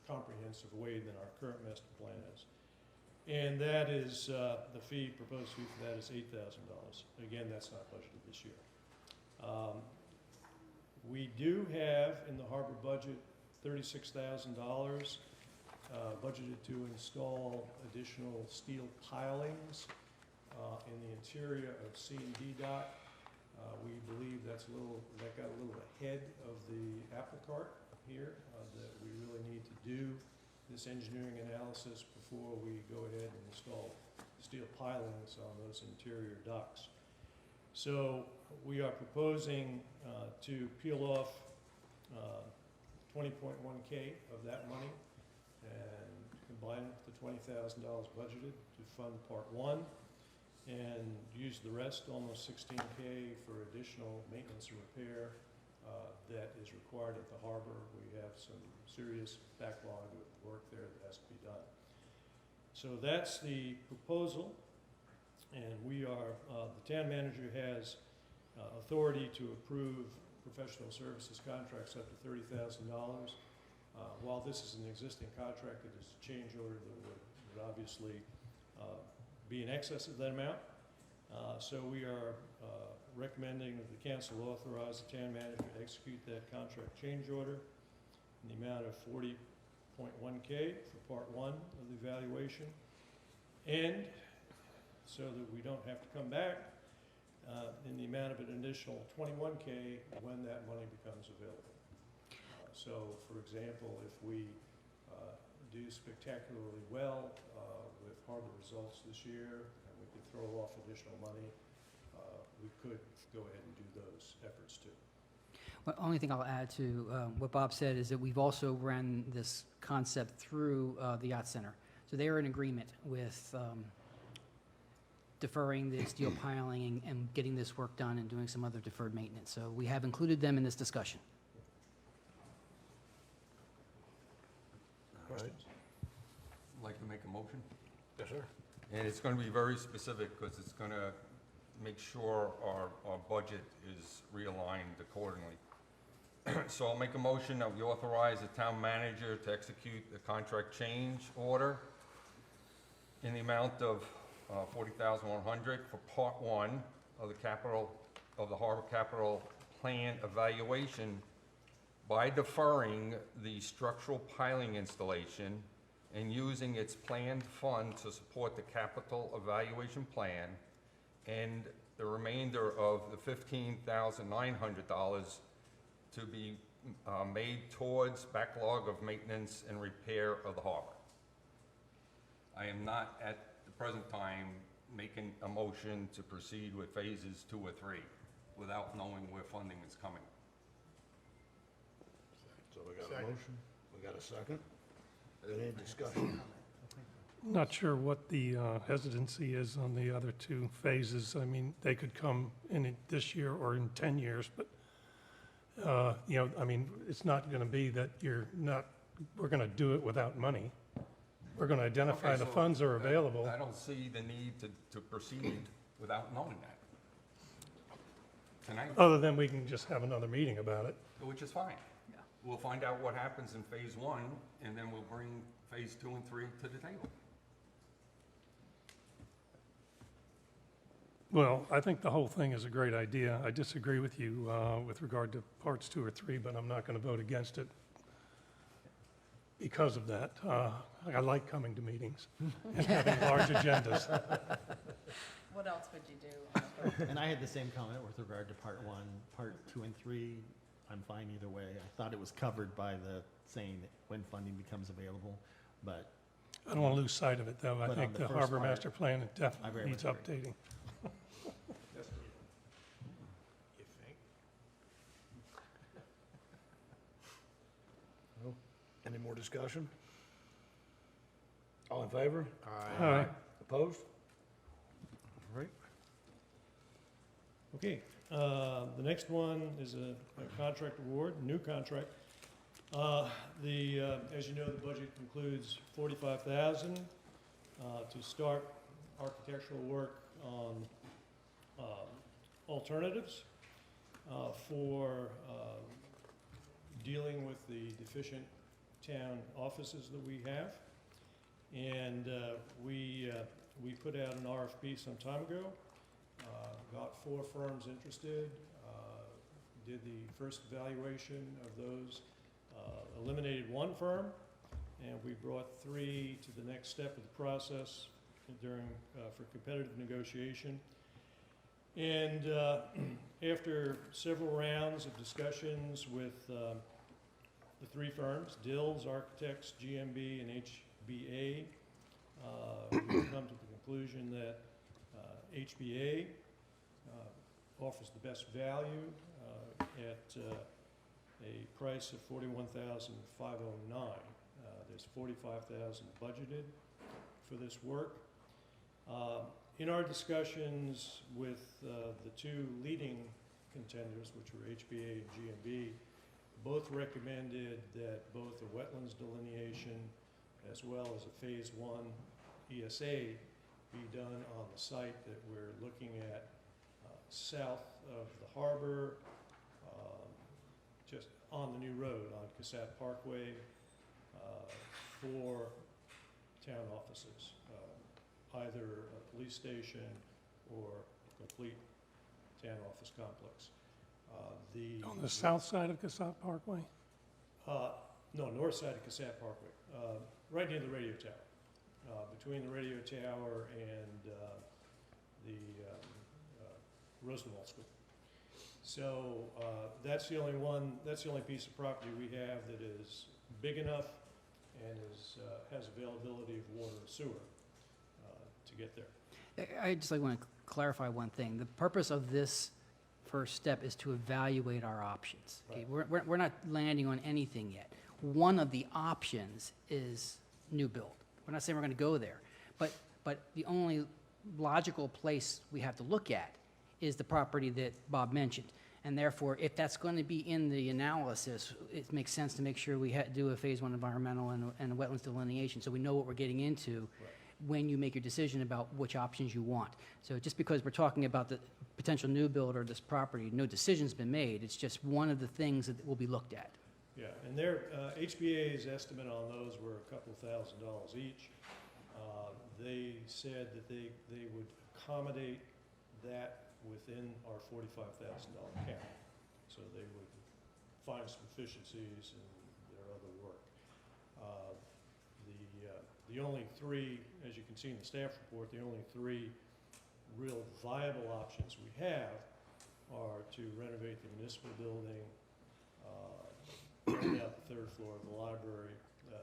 comprehensive way than our current master plan is. And that is, the proposed fee for that is $8,000. Again, that's not budgeted this year. We do have in the harbor budget $36,000 budgeted to install additional steel pilings in the interior of C&D dock. We believe that got a little ahead of the apple cart here, that we really need to do this engineering analysis before we go ahead and install steel pilings on those interior docks. So we are proposing to peel off 20.1K of that money and combine it with the $20,000 budgeted to fund part 1. and use the rest, almost 16K, for additional maintenance and repair that is required at the harbor. We have some serious backlog of work there that has to be done. So that's the proposal, and we are, the town manager has authority to approve professional services contracts up to $30,000. While this is an existing contract, it is a change order that would obviously be in excess of that amount. So we are recommending that the council authorize the town manager to execute that contract change order in the amount of $40.1K for part one of the evaluation, and so that we don't have to come back in the amount of an additional $21K when that money becomes available. So, for example, if we do spectacularly well with harbor results this year, and we could throw off additional money, we could go ahead and do those efforts too. Well, only thing I'll add to what Bob said is that we've also ran this concept through the Yacht Center. So they are in agreement with deferring the steel piling and getting this work done and doing some other deferred maintenance. So we have included them in this discussion. Questions? Like to make a motion? Yes, sir. And it's going to be very specific because it's going to make sure our budget is realigned accordingly. So I'll make a motion that we authorize the town manager to execute the contract change order in the amount of $40,100 for part one of the harbor capital plan evaluation by deferring the structural piling installation and using its planned fund to support the capital evaluation plan, and the remainder of the $15,900 to be made towards backlog of maintenance and repair of the harbor. I am not at the present time making a motion to proceed with phases 2 or 3 without knowing where funding is coming. So we got a motion, we got a second. Any discussion? Not sure what the hesitancy is on the other two phases. I mean, they could come in this year or in 10 years, but, you know, I mean, it's not going to be that we're going to do it without money. We're going to identify Okay, the so funds are available. I don't see the need to proceed without knowing that. Tonight, Other than we can just have another meeting about it. which is fine. We'll find out what happens in phase 1, and then we'll bring phase 2 and 3 to the table. Well, I think the whole thing is a great idea. I disagree with you with regard to parts 2 or 3, but I'm not going to vote against it because of that. I like coming to meetings and having large agendas. What else would you do? And I had the same comment with regard to part one, part 2 and 3. I'm fine either way. I thought it was covered by the saying that when funding becomes available, but I don't want to lose sight of it, though. I But think on the the first harbor part, master plan I definitely very needs much agree. updating. You think? Any more discussion? All in favor? Aye. Opposed? All right. Okay, the next one is a contract award, new contract. As you know, the budget includes $45,000 to start architectural work on alternatives for dealing with the deficient town offices that we have. And we put out an RFP some time ago. Got 4 firms interested, did the first evaluation of those, eliminated 1 firm, and we brought 3 to the next step of the process for competitive negotiation. And after several rounds of discussions with the 3 firms, Dills, Architects, GMB, and HBA, we've come to the conclusion that HBA offers the best value at a price of $41,509. There's $45,000 budgeted for this work. In our discussions with the two leading contenders, which were HBA and GMB, both recommended that both a wetlands delineation as well as a Phase 1 ESA be done on the site that we're looking at south of the harbor, just on the new road on Casat Parkway, for town offices, either a police station or a complete town office complex. On the south side of Casat Parkway? No, north side of Casat Parkway, right near the radio tower, between the radio tower and the Rosenwald School. So that's the only piece of property we have that is big enough and has availability of water and sewer to get there. I just want to clarify one thing. The purpose of this first step is to evaluate our options. Okay? We're not landing on anything yet. One of the options is new build. We're not saying we're going to go there, but the only logical place we have to look at is the property that Bob mentioned. And therefore, if that's going to be in the analysis, it makes sense to make sure we do a Phase 1 environmental and a wetlands delineation so we know what we're getting into when you make your decision about which options you want. So just because we're talking about the potential new build or this property, no decision's been made. It's just one of the things that will be looked at. Yeah, and their HBA's estimate on those were a couple $1,000s each. They said that they would accommodate that within our $45,000 cap. So they would find some efficiencies in their other work. The only three, as you can see in the staff report, the only three real viable options we have are to renovate the municipal building, build out the third floor of the library.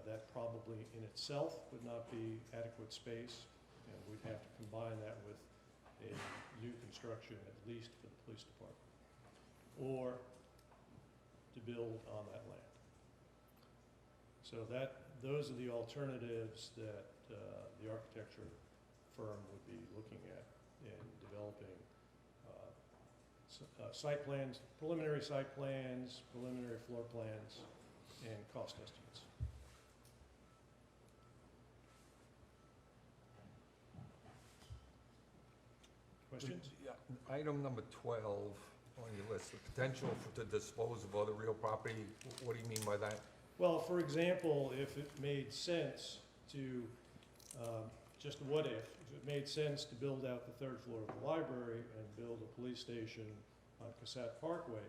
That probably in itself would not be adequate space. And we'd have to combine that with a new construction, at least for the police department, or to build on that land. So those are the alternatives that the architecture firm would be looking at in developing site plans, preliminary site plans, preliminary floor plans, and cost estimates. Questions? Yeah, item number 12 on your list, the potential to dispose of other real property. What do you mean by that? Well, for example, if it made sense to, just what if it made sense to build out the third floor of the library and build a police station on Casat Parkway,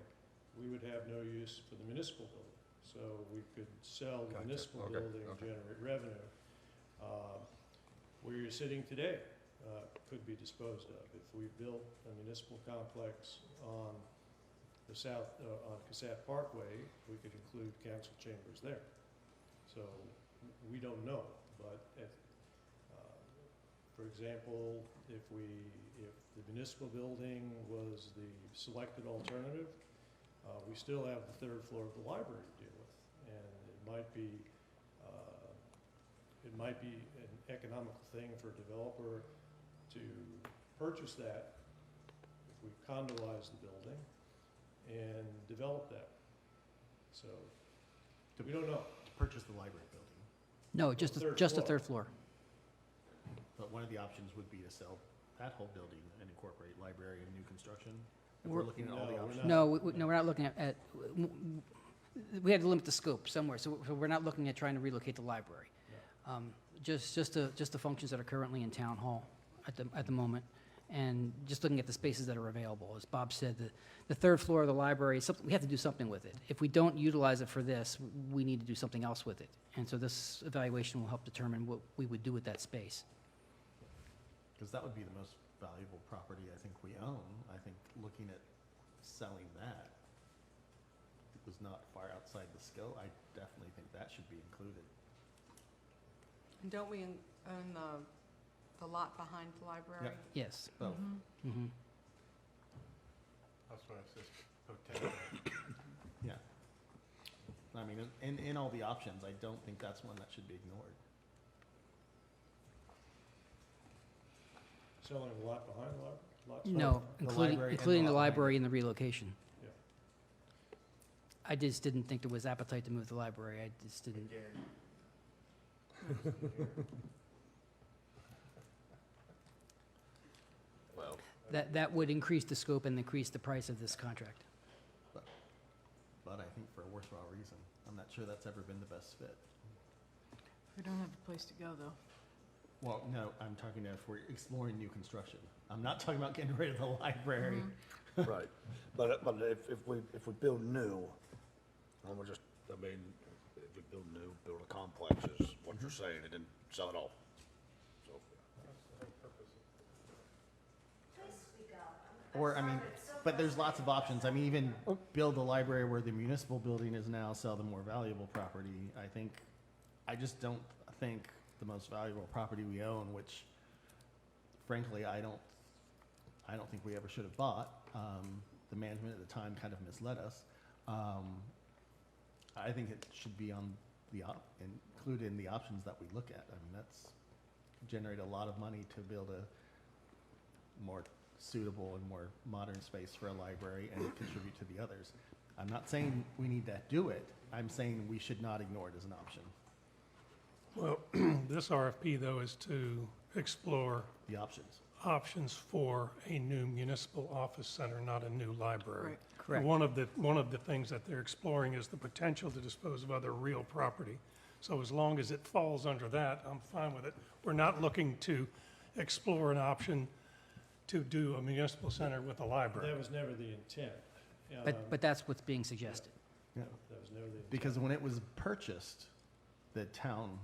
we would have no use for the municipal building. So we could sell the Gotcha. municipal Okay, building and okay. generate revenue. Where you're sitting today could be disposed of. If we built a municipal complex on the on Casat Parkway, we could include council chambers there. So we don't know, but for example, if the municipal building was the selected alternative, we still have the third floor of the library to deal with, and it might be an economical thing for a developer to purchase that if we condoize the building and develop that. So we don't know. To purchase the library building. No, just the third floor. But one of the options would be to sell that whole building and incorporate library and new construction. If we're looking at all the No, we're options. not. No, we're not looking at, we had to limit the scope somewhere, so we're not looking at trying to relocate the library. Just the functions that are currently in town hall at the moment, and just looking at the spaces that are available. As Bob said, the third floor of the library, we have to do something with it. If we don't utilize it for this, we need to do something else with it. And so this evaluation will help determine what we would do with that space. Because that would be the most valuable property I think we own. I think looking at selling that was not far outside the scope. I definitely think that should be included. And don't we own the lot behind the library? Yes. Both. Mm-hmm. That's why it says potential. Yeah. I mean, in all the options, I don't think that's one that should be ignored. selling a lot behind the lot? No, The including, library and including the the lot behind library and the relocation. Yeah. I just didn't think there was appetite to move the library. I just didn't. Well, That would increase the scope and increase the price of this contract. But I think for a worthwhile reason. I'm not sure that's ever been the best fit. We don't have a place to go, though. Well, no, I'm talking if we're exploring new construction. I'm not talking about getting rid of the library. right, but if we build new, and we're just, I mean, if we build new, build a complex is what you're saying, and then sell it all. So, Or, I mean, but there's lots of options. I mean, even build a library where the municipal building is now, sell the more valuable property. I just don't think the most valuable property we own, which frankly, I don't think we ever should have bought. The management at the time kind of misled us. I think it should be on included in the options that we look at. I mean, that's generate a lot of money to build a more suitable and more modern space for a library and contribute to the others. I'm not saying we need to do it. I'm saying we should not ignore it as an option. Well, this RFP, though, is to explore The options. options for a new municipal office center, not a new library. Right. Correct. One of the things that they're exploring is the potential to dispose of other real property. So as long as it falls under that, I'm fine with it. We're not looking to explore an option to do a municipal center with a library. That was never the intent. But that's what's being suggested. Yeah. That was never the intent. Because when it was purchased, the town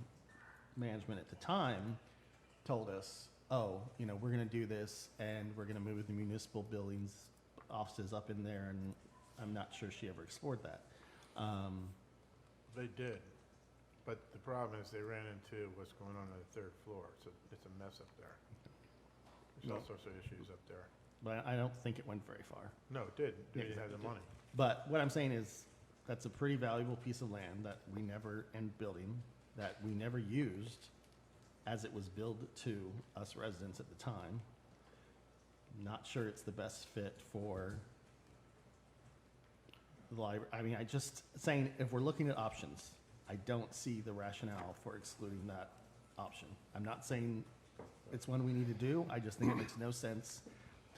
management at the time told us, oh, we're going to do this and we're going to move the municipal buildings, offices up in there, and I'm not sure she ever explored that. They did, but the problem is they ran into what's going on the third floor. It's a mess up there. There's all sorts of issues up there. But I don't think it went very far. No, it did. They Yeah, didn't have it the did. money. But what I'm saying is, that's a pretty valuable piece of land that we never, and building, that we never used as it was billed to us residents at the time. Not sure it's the best fit for the library. I mean, I just saying, if we're looking at options, I don't see the rationale for excluding that option. I'm not saying it's one we need to do, I just think it makes no sense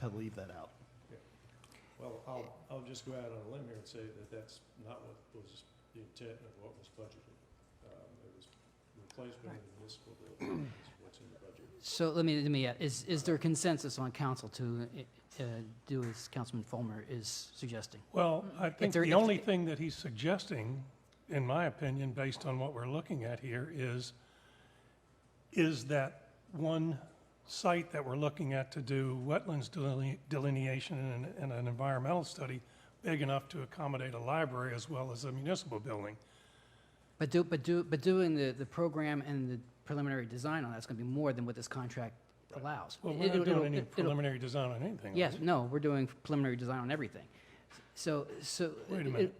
to leave that out. Well, I'll just go out on a limb here and say that that's not what was the intent of what was budgeted. It was replacement of the municipal building, is what's in the budget. So let me is there consensus on council to do as Councilman Fulmer is suggesting? Well, I think there- the if- only thing that he's suggesting, in my opinion, based on what we're looking at here, is that one site that we're looking at to do wetlands delineation and an environmental study big enough to accommodate a library as well as a municipal building. But doing the program and the preliminary design on that's going to be more than what this contract allows. Well, we're not doing any preliminary design on anything. Yes, are we? no, we're doing preliminary design on everything. So Wait a minute.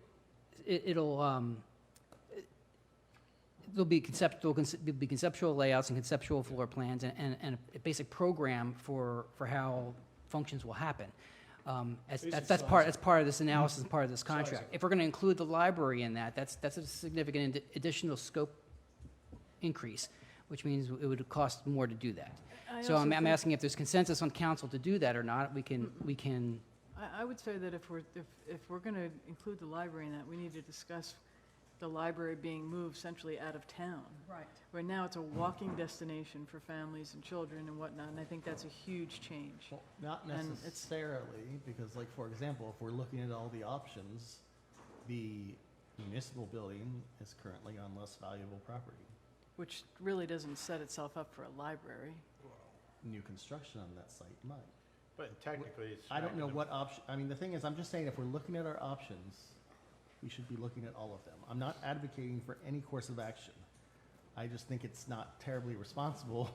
There'll be conceptual layouts and conceptual floor plans and a basic program for how functions will happen. That's part of this analysis, part of this contract. If we're going to include the library in that, that's a significant additional scope increase, which means it would cost more to do that. So I'm asking if there's consensus on council to do that or not. We can. I would say that if we're going to include the library in that, we need to discuss the library being moved centrally out of town. Right. Where now it's a walking destination for families and children and whatnot, and I think that's a huge change. Well, not And it's- necessarily, because like, for example, if we're looking at all the options, the municipal building is currently on less valuable property. Which really doesn't set itself up for a library. New construction on that site might. But technically, it's. I don't not know gonna- what option, I mean, the thing is, I'm just saying, if we're looking at our options, we should be looking at all of them. I'm not advocating for any course of action. I just think it's not terribly responsible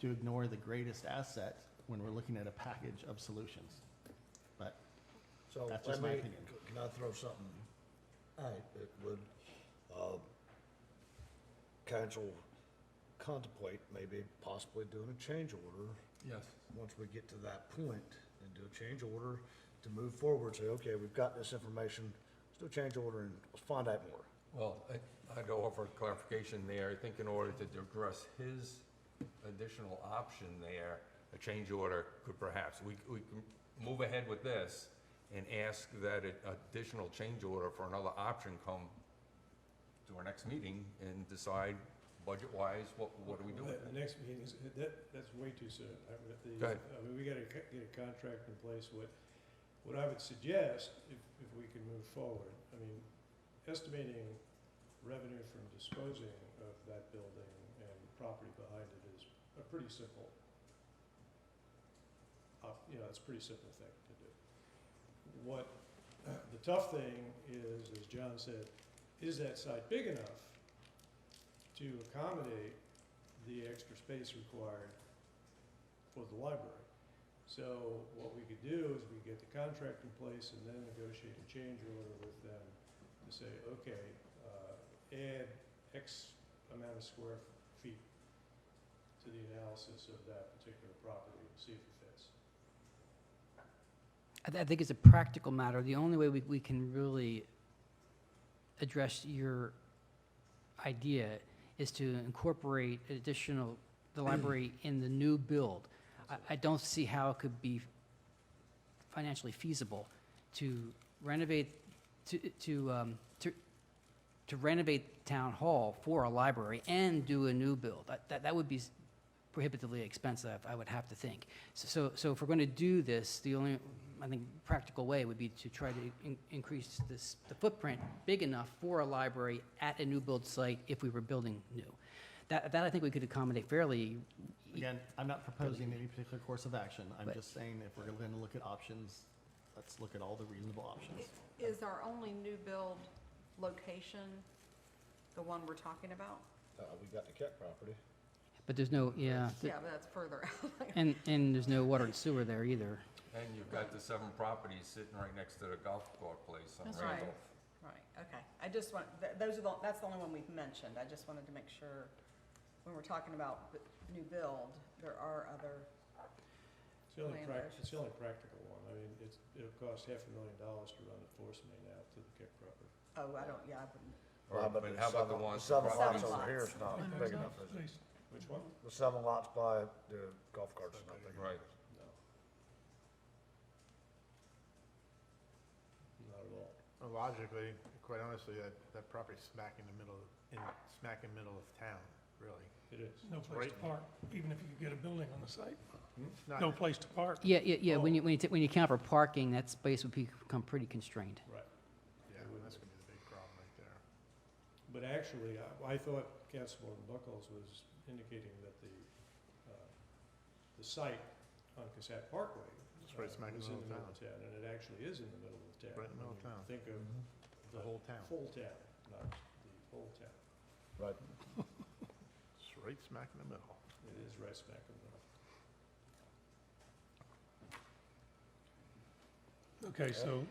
to ignore the greatest asset when we're looking at a package of solutions. But So That's just let my me, opinion. can I throw something? It would, council contemplate maybe possibly doing a change order Yes. once we get to that point, then do a change order to move forward, say, okay, we've got this information, let's do a change order and let's find out more. Well, I'd offer clarification there. I think in order to address his additional option there, a change order could perhaps, we can move ahead with this and ask that an additional change order for another option come to our next meeting and decide budget-wise, what do we do with The it? next meeting is, that's way too soon. Go ahead. I mean, we gotta get a contract in place. What I would suggest, if we can move forward, I mean, estimating revenue from disposing of that building and property behind it is a pretty simple, it's a pretty simple thing to do. What, the tough thing is, as John said, is that site big enough to accommodate the extra space required for the library? So what we could do is we get the contract in place and then negotiate a change order with them to say, okay, add X amount of square feet to the analysis of that particular property and see if it fits. I think it's a practical matter. The only way we can really address your idea is to incorporate the library in the new build. I don't see how it could be financially feasible to renovate, to renovate Town Hall for a library and do a new build. That would be prohibitively expensive, I would have to think. So if we're going to do this, the only, I think, practical way would be to try to increase the footprint big enough for a library at a new build site if we were building new. That I think we could accommodate fairly. Again, I'm not proposing any particular course of action. I'm But- just saying if we're going to look at options, let's look at all the reasonable options. Is our only new build location the one we're talking about? We got the Keck property. But there's no, yeah, Yeah, but that's further out. and there's no water and sewer there either. And you've got the 7 properties sitting right next to the golf court place on That's right. Randolph. Right, okay. I just want, that's the only one we've mentioned. I just wanted to make sure, when we're talking about new build, there are other, It's the only Land it's the only practical one. I mean, it'll cost $500,000 to run the force main out to the Keck property. oh, I wouldn't. Or, but how about the ones? The 7 lots Seven over here lots. is not Seven big lots. enough, is it? Which one? The 7 lots by the golf carts is not big enough. Right. No. Not at all. Well, logically, quite honestly, that property's smack in the middle of town, really. It is. No place to Right. park, even if you could get a building on the site. It's not- No place to park. Yeah. When you account for parking, that space would become pretty constrained. Right. Yeah, that's gonna be the big problem right there. But actually, I thought Councilman Buckles was indicating that the site on Cassat Parkway It's right smack in was the in the middle middle of of town, and it actually is in the middle of town. Right in the middle of When you town. Think of The whole town. full town, not the whole town. Right. It's right smack in the middle. It is right smack in the middle. Okay, so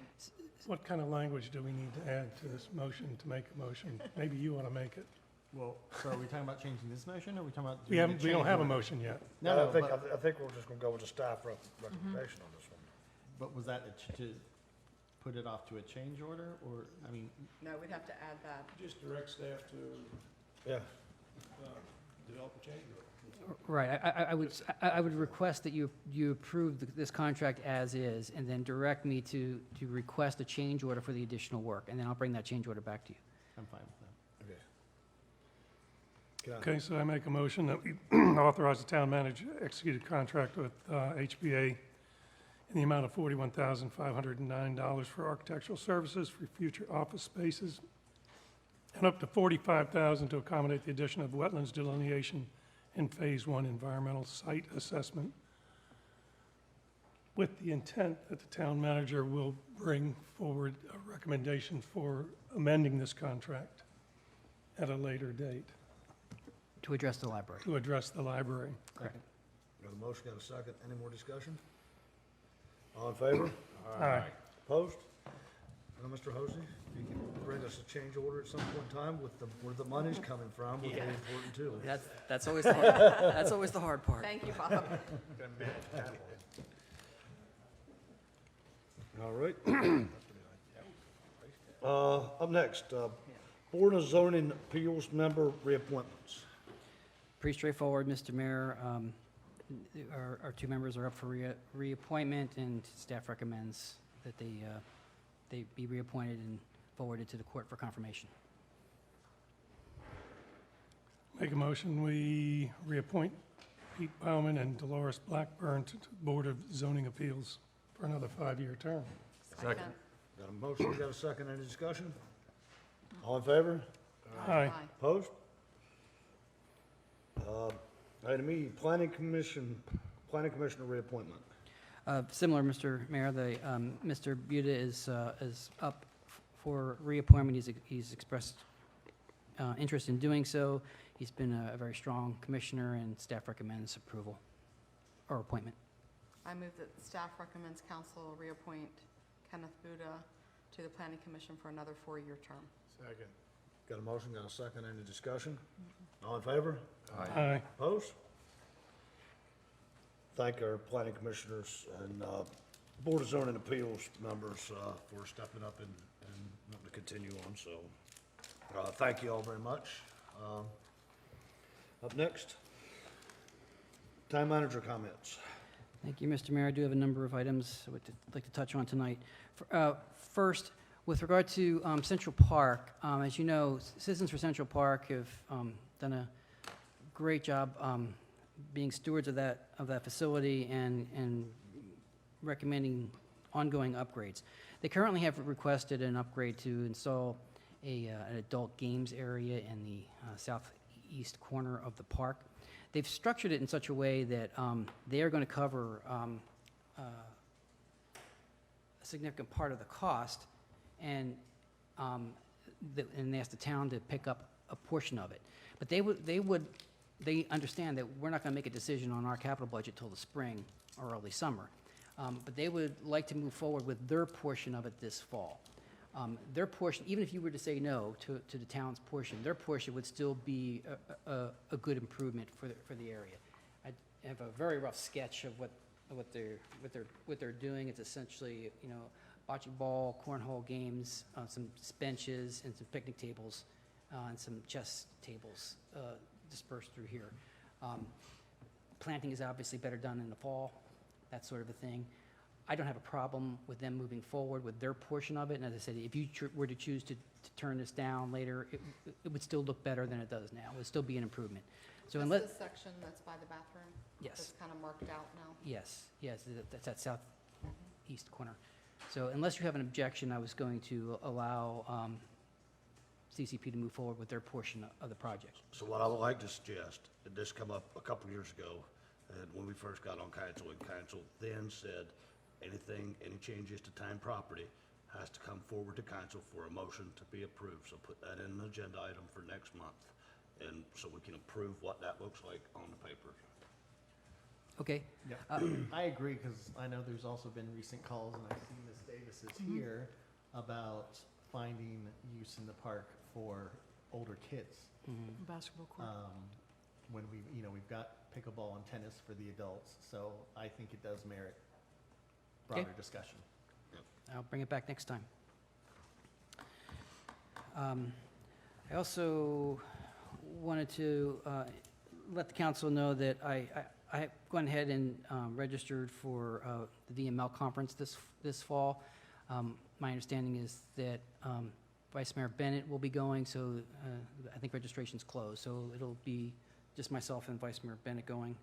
what kind of language do we need to add to this motion to make a motion? Maybe you want to make it. Well, so are we talking about changing this motion, or are we talking about? We doing a don't change have a order? motion yet. No, I think, but, I think we're just gonna go with the staff recommendation on this one. but was that to put it off to a change order, or, I mean, No, we'd have to add that. Just direct staff to Yeah. develop a change order. Right. I would request that you approve this contract as is, and then direct me to request a change order for the additional work, and then I'll bring that change order back to you. I'm fine with that. Okay, so I make a motion that we authorize the town manager to execute a contract with HBA in the amount of $41,509 for architectural services for future office spaces, and up to $45,000 to accommodate the addition of wetlands delineation in Phase 1 environmental site assessment, with the intent that the town manager will bring forward a recommendation for amending this contract at a later date To address the library. to address the library. Correct. Got a motion, got a second, any more discussion? All in favor? Aye. Opposed? Mr. Hosey, you can bring us a change order at some point in time with where the money's coming from would be important too. That's always the hard, that's always the hard part. Thank you, Bob. Gonna manage that one. All right. Up next, Board of Zoning Appeals member reappointments. Pretty straightforward, Mr. Mayor. Our two members are up for reappointment, and staff recommends that they be reappointed and forwarded to the court for confirmation. Make a motion, we reappoint Pete Bauman and Dolores Blackburn to the Board of Zoning Appeals for another 5-year term. Second. Got a motion, got a second, any discussion? All in favor? Aye. Opposed? Item E, Planning Commissioner reappointment. Similar, Mr. Mayor, Mr. Buda is up for reappointment. He's expressed interest in doing so. He's been a very strong commissioner, and staff recommends approval or appointment. I move that staff recommends council reappoint Kenneth Buda to the Planning Commission for another 4-year term. Second. Got a motion, got a second, any discussion? All in favor? Aye. Opposed? Thank our planning commissioners and Board of Zoning Appeals members for stepping up and wanting to continue on, so thank you all very much. Up next, time manager comments. Thank you, Mr. Mayor. I do have a number of items I would like to touch on tonight. First, with regard to Central Park, as you know, Citizens for Central Park have done a great job being stewards of that facility and recommending ongoing upgrades. They currently have requested an upgrade to install an adult games area in the southeast corner of the park. They've structured it in such a way that they are going to cover a significant part of the cost, and they asked the town to pick up a portion of it. But they understand that we're not going to make a decision on our capital budget till the spring or early summer. But they would like to move forward with their portion of it this fall. Their portion, even if you were to say no to the town's portion, their portion would still be a good improvement for the area. I have a very rough sketch of what they're doing. It's essentially, bocce ball, cornhole games, some benches and some picnic tables, and some chess tables dispersed through here. Planting is obviously better done in the fall, that sort of a thing. I don't have a problem with them moving forward with their portion of it. And as I said, if you were to choose to turn this down later, it would still look better than it does now. It would still be an improvement. So unless, This section that's by the bathroom? yes, That's kind of marked out now? yes, that's that southeast corner. So unless you have an objection, I was going to allow CCP to move forward with their portion of the project. So what I would like to suggest, and this come up a couple years ago, when we first got on council, and council then said, any changes to town property has to come forward to council for a motion to be approved. So put that in an agenda item for next month, and so we can approve what that looks like on the paper. Okay. Yeah, I agree, because I know there's also been recent calls, and I've seen Ms. Davis is here, about finding use in the park for older kids. Basketball court. When we've got pickleball and tennis for the adults, so I think it does merit broader discussion. I'll bring it back next time. I also wanted to let the council know that I have gone ahead and registered for the VML conference this fall. My understanding is that Vice Mayor Bennett will be going, so I think registration's closed, so it'll be just myself and Vice Mayor Bennett going.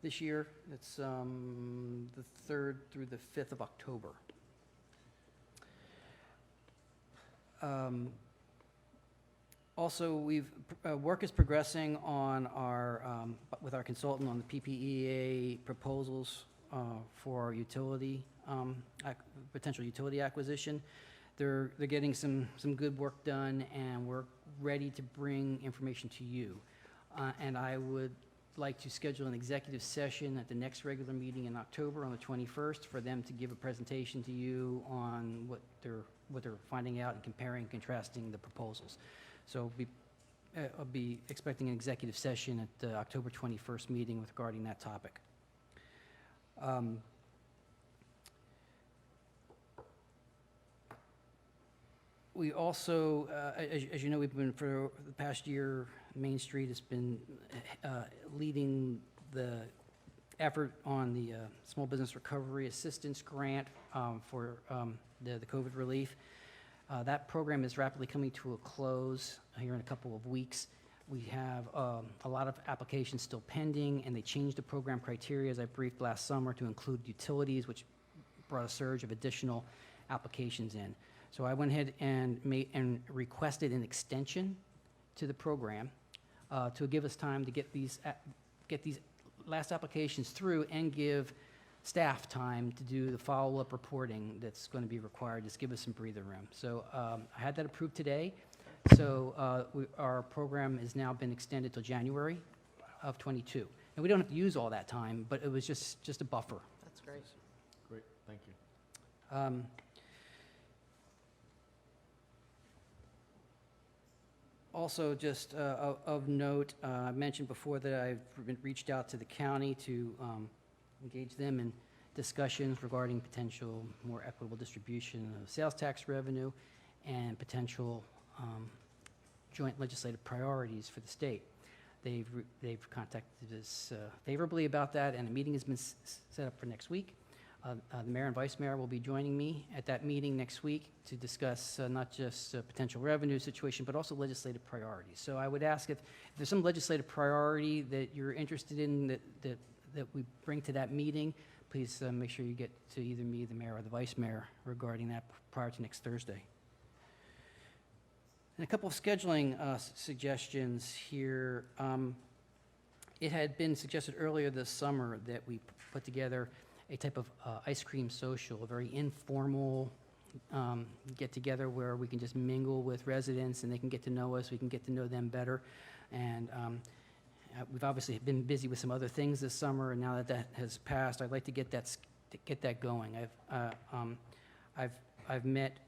This year, it's the 3rd through the 5th of October. Also, work is progressing on with our consultant on the PPEA proposals for our utility, potential utility acquisition. They're getting some good work done, and we're ready to bring information to you. And I would like to schedule an executive session at the next regular meeting in October on the 21st for them to give a presentation to you on what after finding out and comparing and contrasting the proposals. So I'll be expecting an executive session at the October 21st meeting regarding that topic. We also, as you know, we've been, for the past year, Main Street has been leading the effort on the Small Business Recovery Assistance Grant for the COVID relief. That program is rapidly coming to a close here in a couple of weeks. We have a lot of applications still pending, and they changed the program criteria, as I briefed last summer, to include utilities, which brought a surge of additional applications in. So I went ahead and requested an extension to the program to give us time to get these last applications through and give staff time to do the follow-up reporting that's going to be required. Just give us some breather room. So I had that approved today. So our program has now been extended till January of '22. And we don't have to use all that time, but it was just a buffer. That's great. Great, thank you. Also, just of note, I mentioned before that I've reached out to the county to engage them in discussions regarding potential more equitable distribution of sales tax revenue and potential joint legislative priorities for the state. They've contacted us favorably about that, and a meeting has been set up for next week. The mayor and vice mayor will be joining me at that meeting next week to discuss not just potential revenue situation, but also legislative priorities. So I would ask if there's some legislative priority that you're interested in that we bring to that meeting, please make sure you get to either me, the mayor, or the vice mayor regarding that prior to next Thursday. And a couple of scheduling suggestions here. It had been suggested earlier this summer that we put together a type of ice cream social, a very informal get-together where we can just mingle with residents and they can get to know us, we can get to know them better. And we've obviously been busy with some other things this summer, and now that that has passed, I'd like to get that going. I've met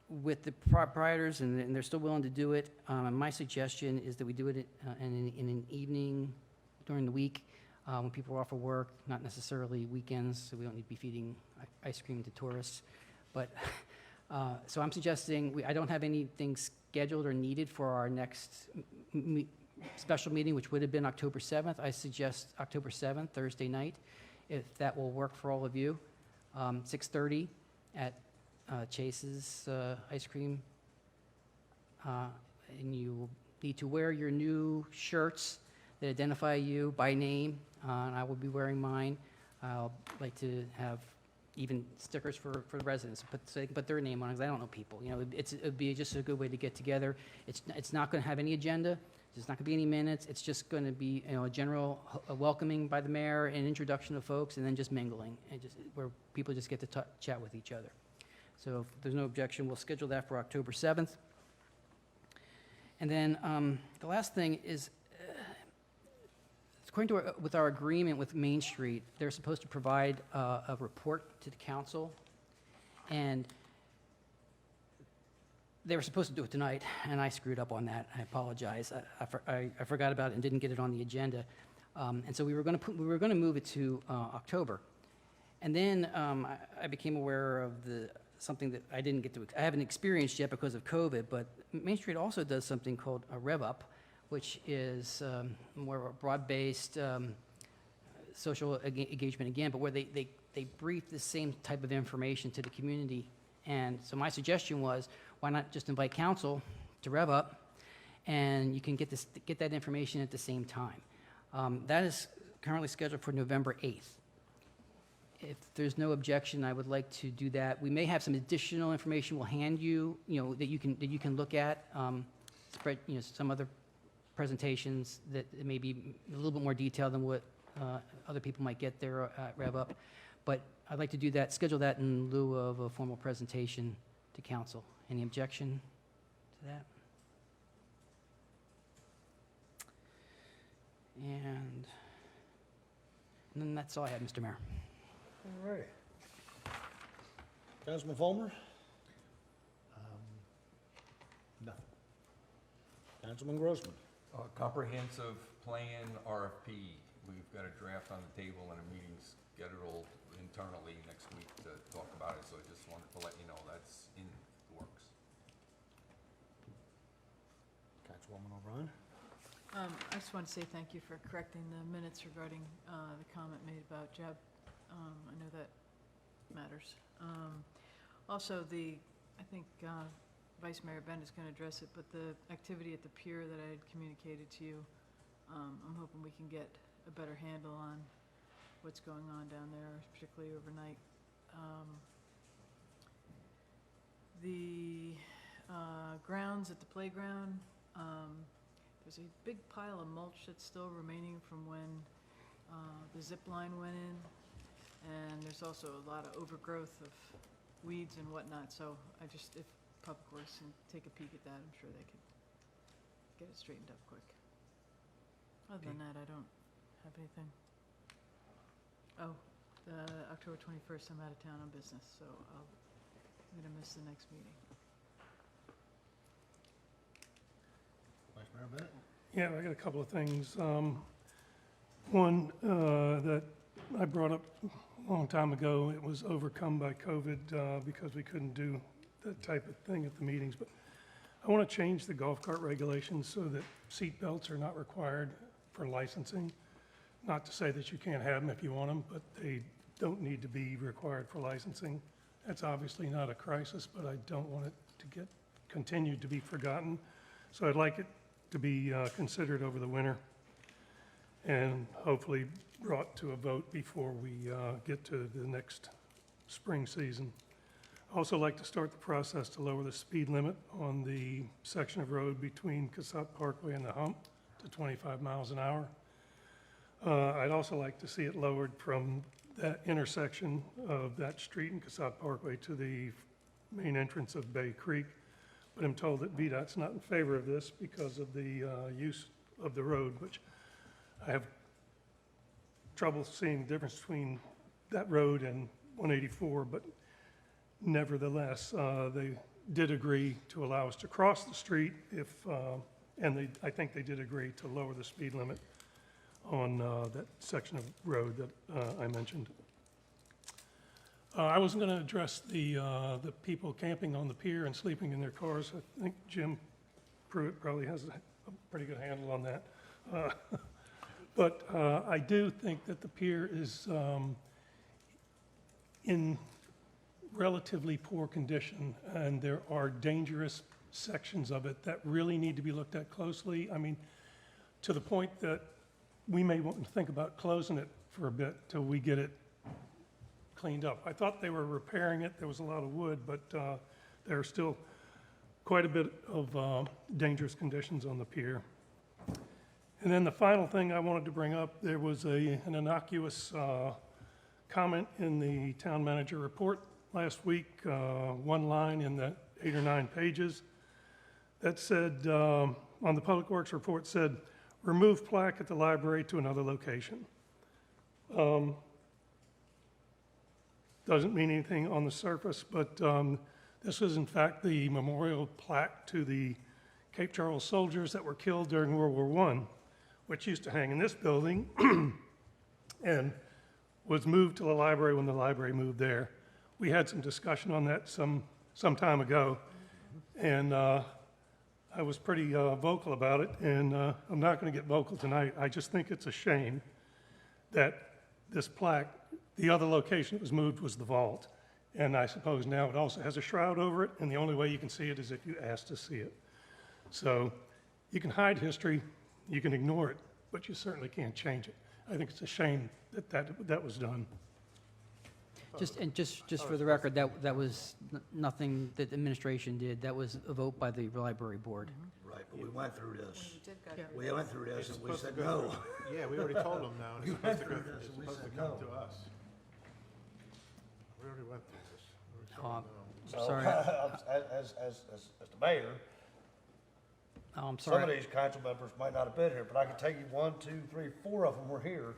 with the proprietors, and they're still willing to do it. My suggestion is that we do it in an evening during the week when people are off of work, not necessarily weekends, so we don't need to be feeding ice cream to tourists. But so I'm suggesting I don't have anything scheduled or needed for our next special meeting, which would have been October 7th. I suggest October 7th, Thursday night, if that will work for all of you. 6:30 at Chase's ice cream. And you will need to wear your new shirts that identify you by name, and I will be wearing mine. I'll like to have even stickers for the residents, so they can put their name on it, because I don't know people. You know, it'd be just a good way to get together. It's not going to have any agenda. There's not going to be any minutes. It's just going to be, you know, a general welcoming by the mayor and introduction of folks, and then just mingling, and just where people just get to chat with each other. So if there's no objection, we'll schedule that for October 7th. And then the last thing is, according to with our agreement with Main Street, they're supposed to provide a report to the council, and they were supposed to do it tonight, and I screwed up on that. I apologize. I forgot about it and didn't get it on the agenda, and so we were going to move it to October, and then I became aware of something that I haven't experienced yet because of COVID, but Main Street also does something called a Rev Up, which is more of a broad-based social engagement again, but where they brief the same type of information to the community. And so my suggestion was, why not just invite council to Rev Up, and you can get that information at the same time. That is currently scheduled for November 8th. If there's no objection, I would like to do that. We may have some additional information we'll hand you, that you can look at, some other presentations that may be a little bit more detailed than what other people might get there at Rev Up. But I'd like to do that, schedule that in lieu of a formal presentation to council. Any objection to that? And then that's all I have, Mr. Mayor. All right. Councilman Fulmer? Nothing. Councilman Grossman? Comprehensive plan RFP. We've got a draft on the table and a meeting scheduled internally next week to talk about it, so I just wanted to let you know that's in the works. Councilwoman O'Brien? I just want to say thank you for correcting the minutes regarding the comment made about Jeb. I know that matters. Also, I think Vice Mayor Ben is going to address it, but the activity at the pier that I had communicated to you, I'm hoping we can get a better handle on what's going on down there, particularly overnight. The grounds at the playground, there's a big pile of mulch that's still remaining from when the zip line went in, and there's also a lot of overgrowth of weeds and whatnot, so if Public Works can take a peek at that, I'm sure they could get it straightened up quick. Other than that, I don't have anything. Oh, the October 21st, I'm out of town on business, so I'm gonna miss the next meeting. Vice Mayor Bennett? Yeah, I got a couple of things. One that I brought up a long time ago, it was overcome by COVID because we couldn't do that type of thing at the meetings. But I want to change the golf cart regulations so that seat belts are not required for licensing. Not to say that you can't have them if you want them, but they don't need to be required for licensing. That's obviously not a crisis, but I don't want it to continue to be forgotten. So I'd like it to be considered over the winter and hopefully brought to a vote before we get to the next spring season. I'd also like to start the process to lower the speed limit on the section of road between Cassup Parkway and the Hump to 25 miles an hour. I'd also like to see it lowered from that intersection of that street in Cassup Parkway to the main entrance of Bay Creek. But I'm told that VDOT's not in favor of this because of the use of the road, which I have trouble seeing the difference between that road and 184, but nevertheless, they did agree to allow us to cross the street if, and I think they did agree to lower the speed limit on that section of road that I mentioned. I wasn't going to address the people camping on the pier and sleeping in their cars. I think Jim Pruitt probably has a pretty good handle on that. But I do think that the pier is in relatively poor condition, and there are dangerous sections of it that really need to be looked at closely. I mean, to the point that we may want to think about closing it for a bit till we get it cleaned up. I thought they were repairing it. There was a lot of wood, but there are still quite a bit of dangerous conditions on the pier. And then the final thing I wanted to bring up, there was an innocuous comment in the town manager report last week, one line in the 8 or 9 pages that said, on the Public Works report said, remove plaque at the library to another location. Doesn't mean anything on the surface, but this is in fact the memorial plaque to the Cape Charles soldiers that were killed during World War I, which used to hang in this building and was moved to the library when the library moved there. We had some discussion on that some time ago, and I was pretty vocal about it, and I'm not going to get vocal tonight. I just think it's a shame that this plaque, the other location it was moved was the vault, and I suppose now it also has a shroud over it, and the only way you can see it is if you ask to see it. So you can hide history, you can ignore it, but you certainly can't change it. I think it's a shame that was done. Just for the record, that was nothing that the administration did. That was a vote by the library board. Right, but we went through this. We did go Yeah. through We went through this and we Supposed to said go no. through- Yeah, we already told them no, and We it's supposed to went go, through this it's and we supposed to said come no. to us. We already went through this. We were told no. So, Sorry. as the mayor, I'm some of sorry. these council members might not have been here, but I can tell you 1, 2, 3, 4 of them were here.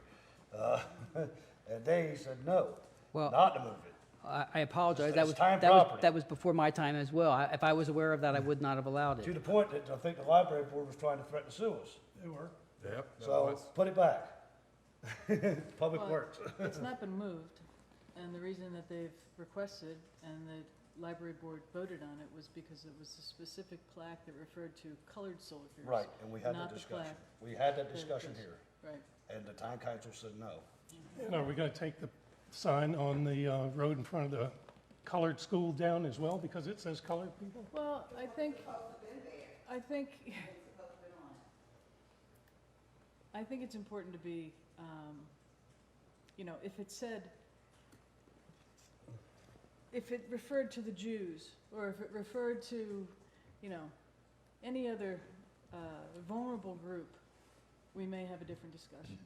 And they said no, Well, not to move it. I apologize. It's time property. That was before my time as well. If I was aware of that, I would not have allowed To it. the point that I think the library board was trying to threaten to sue us. They were. Yep. So put it back. Public Well, Works. It's not been moved, and the reason that they've requested and the library board voted on it was because it was a specific plaque that referred to colored soldiers. Right, and we had Not that the discussion. plaque. We had that That discussion was- here, Right. and the town council said no. And are we going to take the sign on the road in front of the colored school down as well, because it says colored people? Well, I think it's important to be, if it said, if it referred to the Jews, or if it referred to, any other vulnerable group, we may have a different discussion.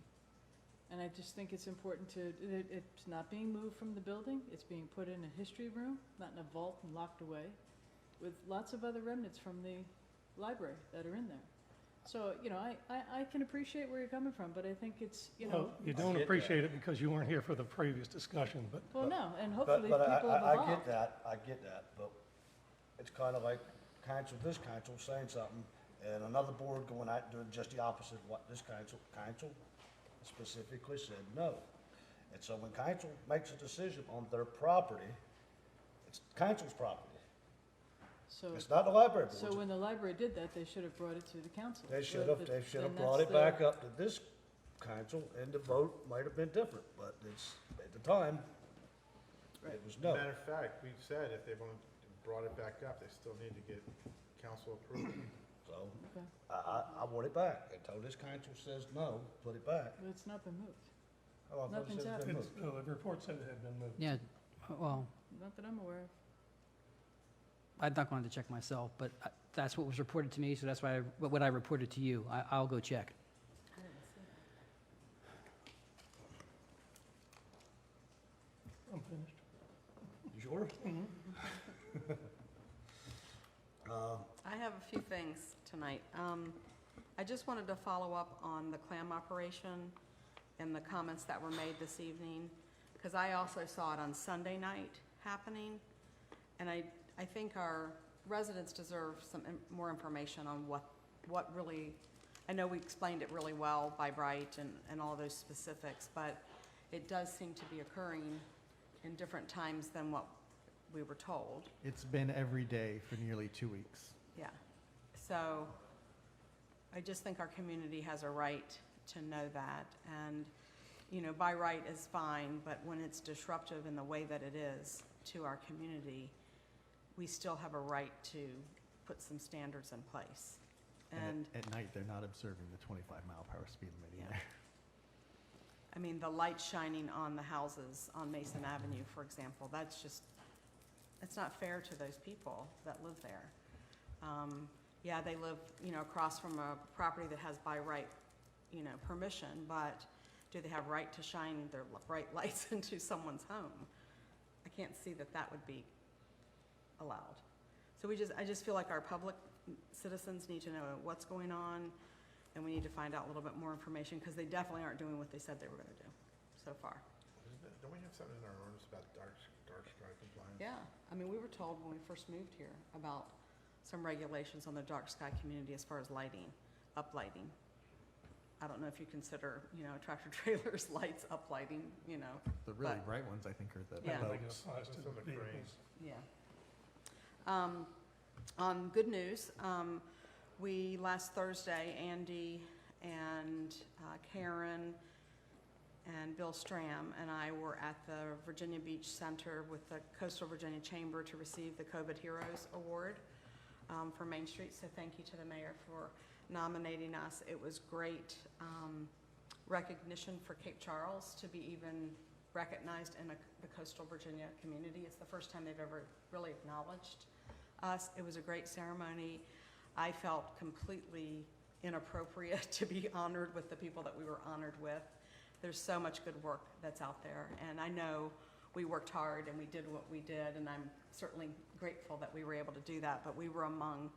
And I just think it's important it's not being moved from the building, it's being put in a history room, not in a vault and locked away, with lots of other remnants from the library that are in there. So, I can appreciate where you're coming from, but I think it's, Well, you don't appreciate it because you weren't here for the previous discussion, but well, no, and hopefully But people have I evolved. I get that, but it's kind of like this council saying something, and another board going out doing just the opposite of what this council specifically said no. And so when council makes a decision on their property, it's council's property. So, It's not the library so board's. when the library did that, they should have brought it to the council. They should But have then brought that's it back up to this council, and the vote might have been different, but it's, at the time, Right. it was no. Matter of fact, we said if they've only brought it back up, they still need to get council approval. So, Okay. I want it back. Until this council says no, put it back. But it's not been moved, Oh, I thought it Nothing's said it's been it's, moved. the report said it had been moved. Yeah, well, not that I'm aware of. I'm not going to check myself, but that's what was reported to me, so that's why what I reported to you. I'll go check. I didn't see that. I'm finished. You sure? I have a few things tonight. I just wanted to follow up on the clam operation and the comments that were made this evening, because I also saw it on Sunday night happening, and I think our residents deserve some more information on what really, I know we explained it really well by Bright and all those specifics, but it does seem to be occurring in different times than what we were told. It's been every day for nearly 2 weeks. Yeah, so I just think our community has a right to know that, and, by right is fine, but when it's disruptive in the way that it is to our community, we still have a right to put some standards in place. And, at night, they're not observing the 25-mile-per-hour speed limit Yeah. either. I mean, the light shining on the houses on Mason Avenue, for example, that's just, it's not fair to those people that live there. Yeah, they live, across from a property that has by right, permission, but do they have right to shine their bright lights into someone's home? I can't see that that would be allowed. So I just feel like our public citizens need to know what's going on, and we need to find out a little bit more information, because they definitely aren't doing what they said they were gonna do so far. Don't we have something in our ordinance about dark sky compliance? Yeah, I mean, we were told when we first moved here about some regulations on the dark sky community as far as lighting, uplighting. I don't know if you consider, tractor trailers, lights, uplighting, The really But- bright ones, I think, are the Yeah. I don't think it boats. applies to It's on the vehicles. cranes. yeah. On good news, last Thursday, Andy and Karen and Bill Stram and I were at the Virginia Beach Center with the Coastal Virginia Chamber to receive the COVID Heroes Award for Main Street. So thank you to the mayor for nominating us. It was great recognition for Cape Charles to be even recognized in the Coastal Virginia community. It's the first time they've ever really acknowledged us. It was a great ceremony. I felt completely inappropriate to be honored with the people that we were honored with. There's so much good work that's out there, and I know we worked hard and we did what we did, and I'm certainly grateful that we were able to do that, but we were among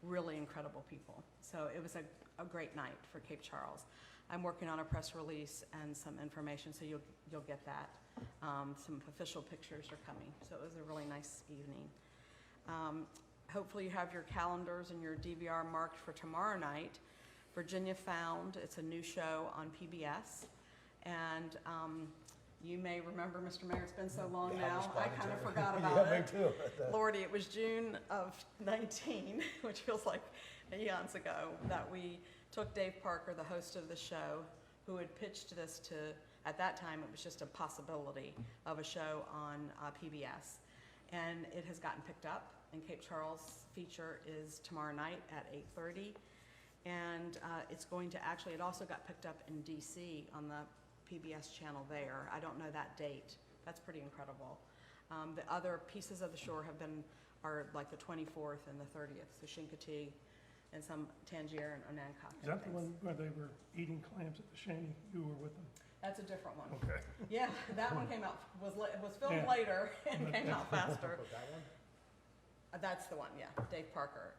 really incredible people. So it was a great night for Cape Charles. I'm working on a press release and some information, so you'll get that. Some official pictures are coming, so it was a really nice evening. Hopefully you have your calendars and your DVR marked for tomorrow night. Virginia Found, it's a new show on PBS, and you may remember, Mr. Mayor, it's been so long now, I kind of forgot about it. too. Lordy, it was June of 19, which feels like eons ago, that we took Dave Parker, the host of the show, who had pitched this to, at that time, it was just a possibility of a show on PBS. And it has gotten picked up, and Cape Charles feature is tomorrow night at 8:30. And it's going to actually, it also got picked up in DC on the PBS channel there. I don't know that date. That's pretty incredible. The other pieces of the shore are like the 24th and the 30th, so Chincoteague and some Tangier and Onancock. Is that the one where they were eating clams at the Shanty? You were with them? That's a different one. Okay. Yeah, that one came out, was filmed Yeah. later and came out faster. But that one? That's the one, yeah, Dave Parker.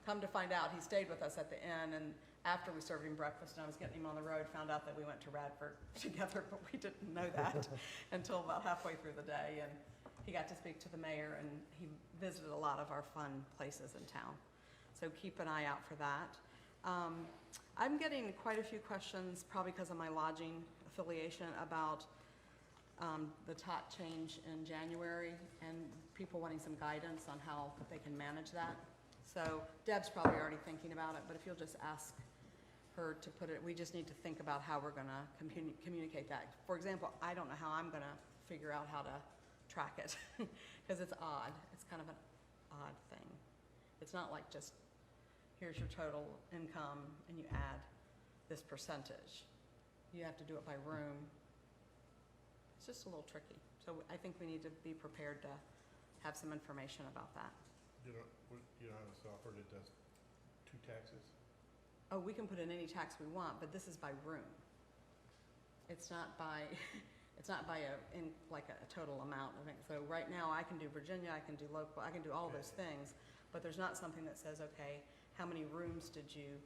Come to find out, he stayed with us at the inn, and after we served him breakfast and I was getting him on the road, found out that we went to Radford together, but we didn't know that until about halfway through the day. And he got to speak to the mayor, and he visited a lot of our fun places in town. So keep an eye out for that. I'm getting quite a few questions, probably because of my lodging affiliation, about the tot change in January and people wanting some guidance on how they can manage that. So Deb's probably already thinking about it, but if you'll just ask her to put it, we just need to think about how we're gonna communicate that. For example, I don't know how I'm gonna figure out how to track it, because it's odd. It's kind of an odd thing. It's not like just, here's your total income and you add this percentage. You have to do it by room. It's just a little tricky. So I think we need to be prepared to have some information about that. You don't have a software that does 2 taxes? Oh, we can put in any tax we want, but this is by room. It's not by, it's not by a total amount. So right now I can do Virginia, I can do local, I can do all those things, but there's not something that says, okay, how many rooms did you,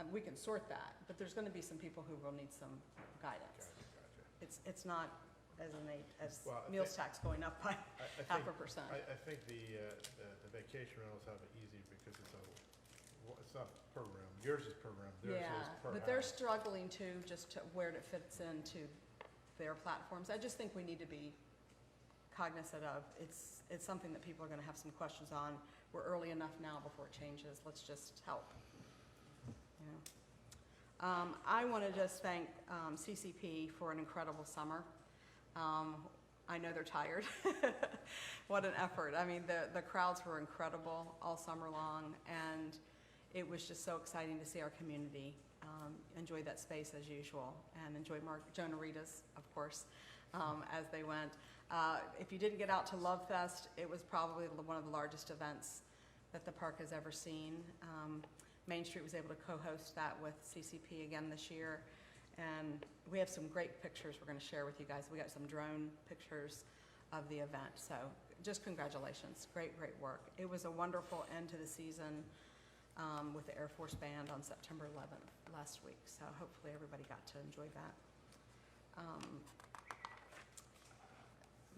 we can sort that, but there's gonna be some people who will need some guidance. Gotcha. It's not as innate as Well, I meals tax going up by I half think, a percent. I think the vacation rentals have it easy because it's not per room. Yours is per room, theirs Yeah, is per but they're hour. struggling too, just to where it fits into their platforms. I just think we need to be cognizant of, it's something that people are gonna have some questions on. We're early enough now before it changes, let's just help. You know? I wanna just thank CCP for an incredible summer. I know they're tired. What an effort. I mean, the crowds were incredible all summer long, and it was just so exciting to see our community enjoy that space as usual, and enjoy Jonah Rita's, of course, as they went. If you didn't get out to Love Fest, it was probably one of the largest events that the park has ever seen. Main Street was able to co-host that with CCP again this year. And we have some great pictures we're going to share with you guys. We got some drone pictures of the event. So just congratulations. Great, great work. It was a wonderful end to the season with the Air Force Band on September 11th last week. So hopefully everybody got to enjoy that.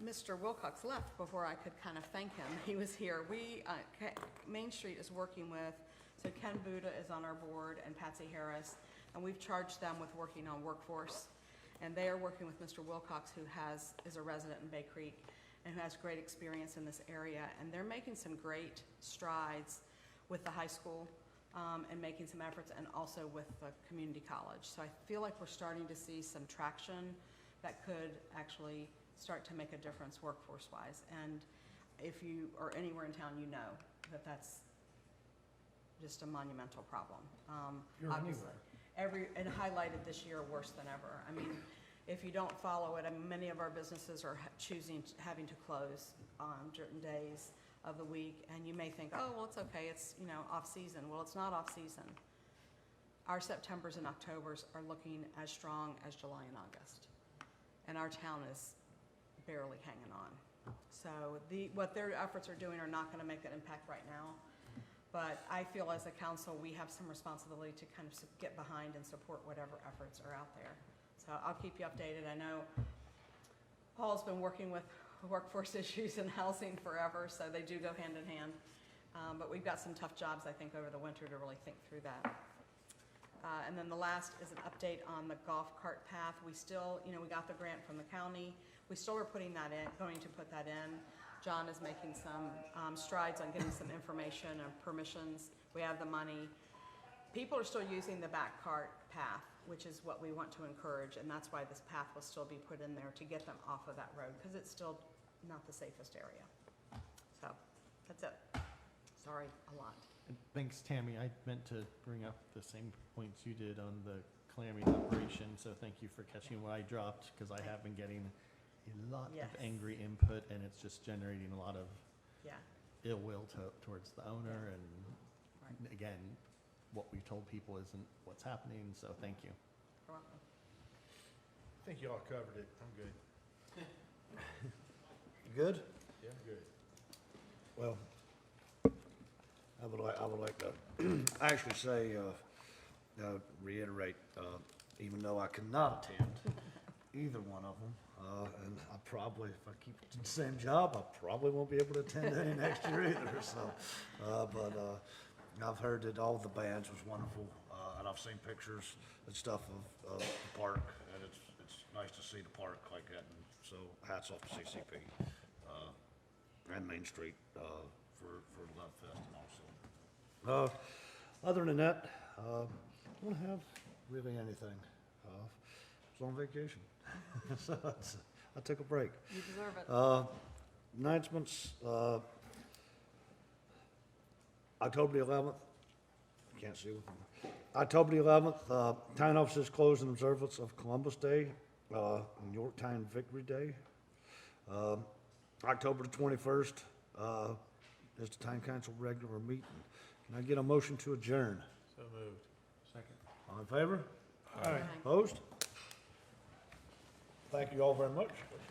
Mr. Wilcox left before I could kind of thank him. He was here. Main Street is working with, so Ken Buda is on our board and Patsy Harris. And we've charged them with working on workforce. And they are working with Mr. Wilcox, who is a resident in Bay Creek and who has great experience in this area. And they're making some great strides with the high school and making some efforts, and also with the community college. So I feel like we're starting to see some traction that could actually start to make a difference workforce-wise. And if you are anywhere in town, you know that that's just a monumental problem. You're Obviously. anywhere. And highlighted this year worse than ever. I mean, if you don't follow it, I mean, many of our businesses are having to close on certain days of the week, and you may think, oh, well, it's okay, it's, you know, off season. Well, it's not off season. Our Septembers and Octobers are looking as strong as July and August, and our town is barely hanging on. So what their efforts are doing are not going to make an impact right now. But I feel as a council, we have some responsibility to kind of get behind and support whatever efforts are out there. So I'll keep you updated. I know Paul's been working with workforce issues and housing forever, so they do go hand in hand. But we've got some tough jobs, I think, over the winter to really think through that. And then the last is an update on the golf cart path. We still, we got the grant from the county. We still are putting that in, going to put that in. John is making some strides on getting some information and permissions. We have the money. People are still using the back cart path, which is what we want to encourage, and that's why this path will still be put in there to get them off of that road, because it's still not the safest area. So, that's it. Sorry, a lot. Thanks, Tammy. I meant to bring up the same points you did on the clamming operation, so thank you for catching what I dropped, because I have been getting a lot Yes. of angry input, and it's just generating a lot of Yeah. ill will towards the owner, and Right. again, what we told people isn't what's happening, so thank you. You're welcome. I think you all covered it. I'm good. You good? Yeah, I'm good. Well, I would like to actually say, reiterate, even though I cannot attend either one of them, and I probably, if I keep the same job, I probably won't be able to attend any next year either, so, but I've heard that all the bands was wonderful, and I've seen pictures and stuff of the park, and it's nice to see the park like that, and so hats off to CCP, and Main Street, for Love Fest and also. Other than that, I don't have really anything. I was on vacation, so I took a break. You deserve it. Announcements, October the 11th, can't see with me. October the 11th, town offices closed in observance of Columbus Day, and Yorktown Victory Day. October the 21st, is the town council regular meeting. Can I get a motion to adjourn? So moved. Second. All in favor? Aye. Opposed? Thank you all very much.